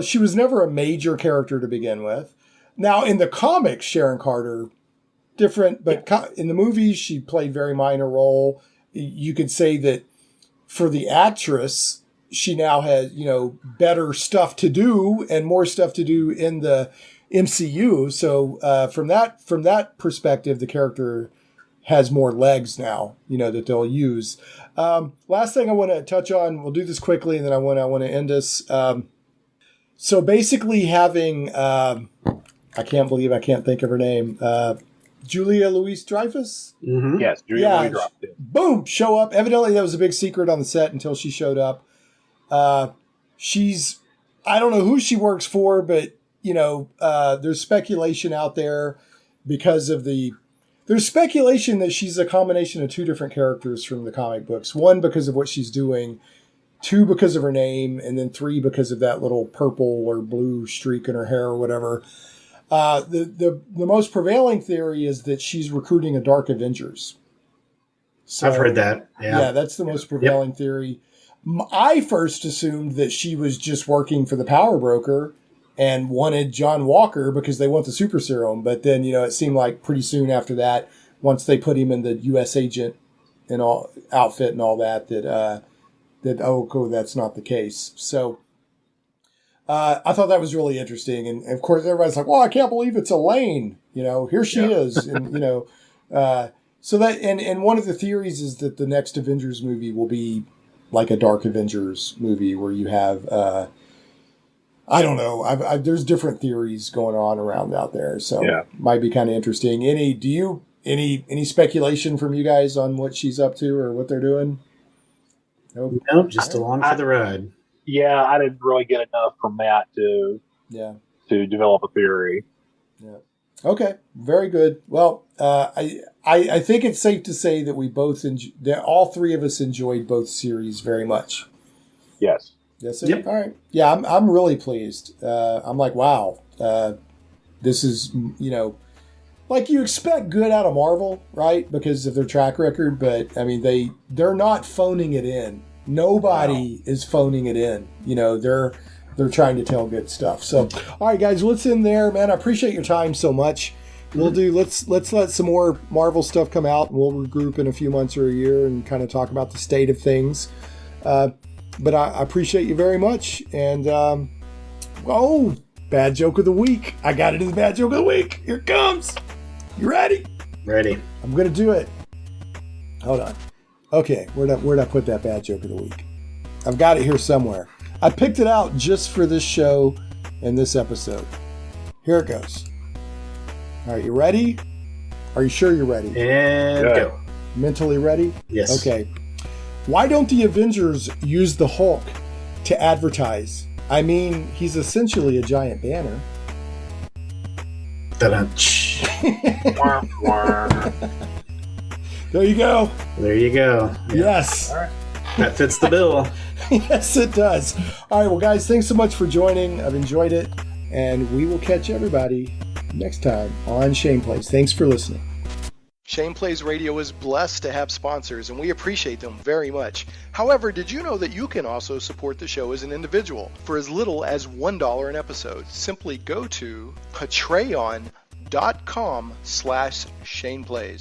D: She was never a major character to begin with. Now, in the comics, Sharon Carter. Different, but in the movies, she played very minor role. You could say that for the actress, she now has, better stuff to do and more stuff to do in the MCU. So from that perspective, the character has more legs now, that they'll use. Last thing I want to touch on, we'll do this quickly, and then I want to end this. So basically having, I can't believe I can't think of her name, Julia Louis-Dreyfus?
A: Mm-hmm. Yes, Julia Louis-Dreyfus.
D: Boom, show up. Evidently, that was a big secret on the set until she showed up. I don't know who she works for, but, there's speculation out there there's speculation that she's a combination of two different characters from the comic books. One, because of what she's doing. Two, because of her name. And then three, because of that little purple or blue streak in her hair or whatever. The most prevailing theory is that she's recruiting a Dark Avengers. So,
F: I've heard that.
D: Yeah, that's the most prevailing theory. I first assumed that she was just working for the power broker and wanted John Walker because they want the super serum. But then, it seemed like pretty soon after that, once they put him in the U.S. agent and all outfit and all that that's not the case. So. I thought that was really interesting. And of course, everybody's like, well, I can't believe it's Elaine. Here she is. And, so that, and one of the theories is that the next Avengers movie will be like a Dark Avengers movie where you have, I don't know. There's different theories going on around out there. So might be kind of interesting. Any speculation from you guys on what she's up to or what they're doing?
F: Nope, just along for the ride.
A: Yeah, I didn't really get enough from that to develop a theory.
D: Yeah. Okay. Very good. Well, I think it's safe to say that we both that all three of us enjoyed both series very much.
A: Yes.
D: Yes. Yep. All right. Yeah, I'm really pleased. I'm like, wow. This is like you expect good out of Marvel, right? Because of their track record, but they're not phoning it in. Nobody is phoning it in. They're trying to tell good stuff. So, all right, guys, let's end there, man. I appreciate your time so much. We'll let's let some more Marvel stuff come out, and we'll regroup in a few months or a year and kind of talk about the state of things. But I appreciate you very much. And bad joke of the week. I got it as bad joke of the week. Here it comes. You ready?
F: Ready.
D: I'm gonna do it. Hold on. Okay, where'd I put that bad joke of the week? I've got it here somewhere. I picked it out just for this show and this episode. Here it goes. All right, you ready? Are you sure you're ready?
F: And go.
D: Mentally ready?
F: Yes.
D: Okay. Why don't the Avengers use the Hulk to advertise? I mean, he's essentially a giant banner. There you go.
F: There you go.
D: Yeah. Yes.
A: All right.
F: That fits the bill.
D: Yes, it does. All right, well, guys, thanks so much for joining. I've enjoyed it. And we will catch everybody next time on Shane Plays. Thanks for listening.
B: Shane Plays Radio is blessed to have sponsors, and we appreciate them very much. However, did you know that you can also support the show as an individual for as little as $1 an episode? Simply go to patreon.com/ShanePlays.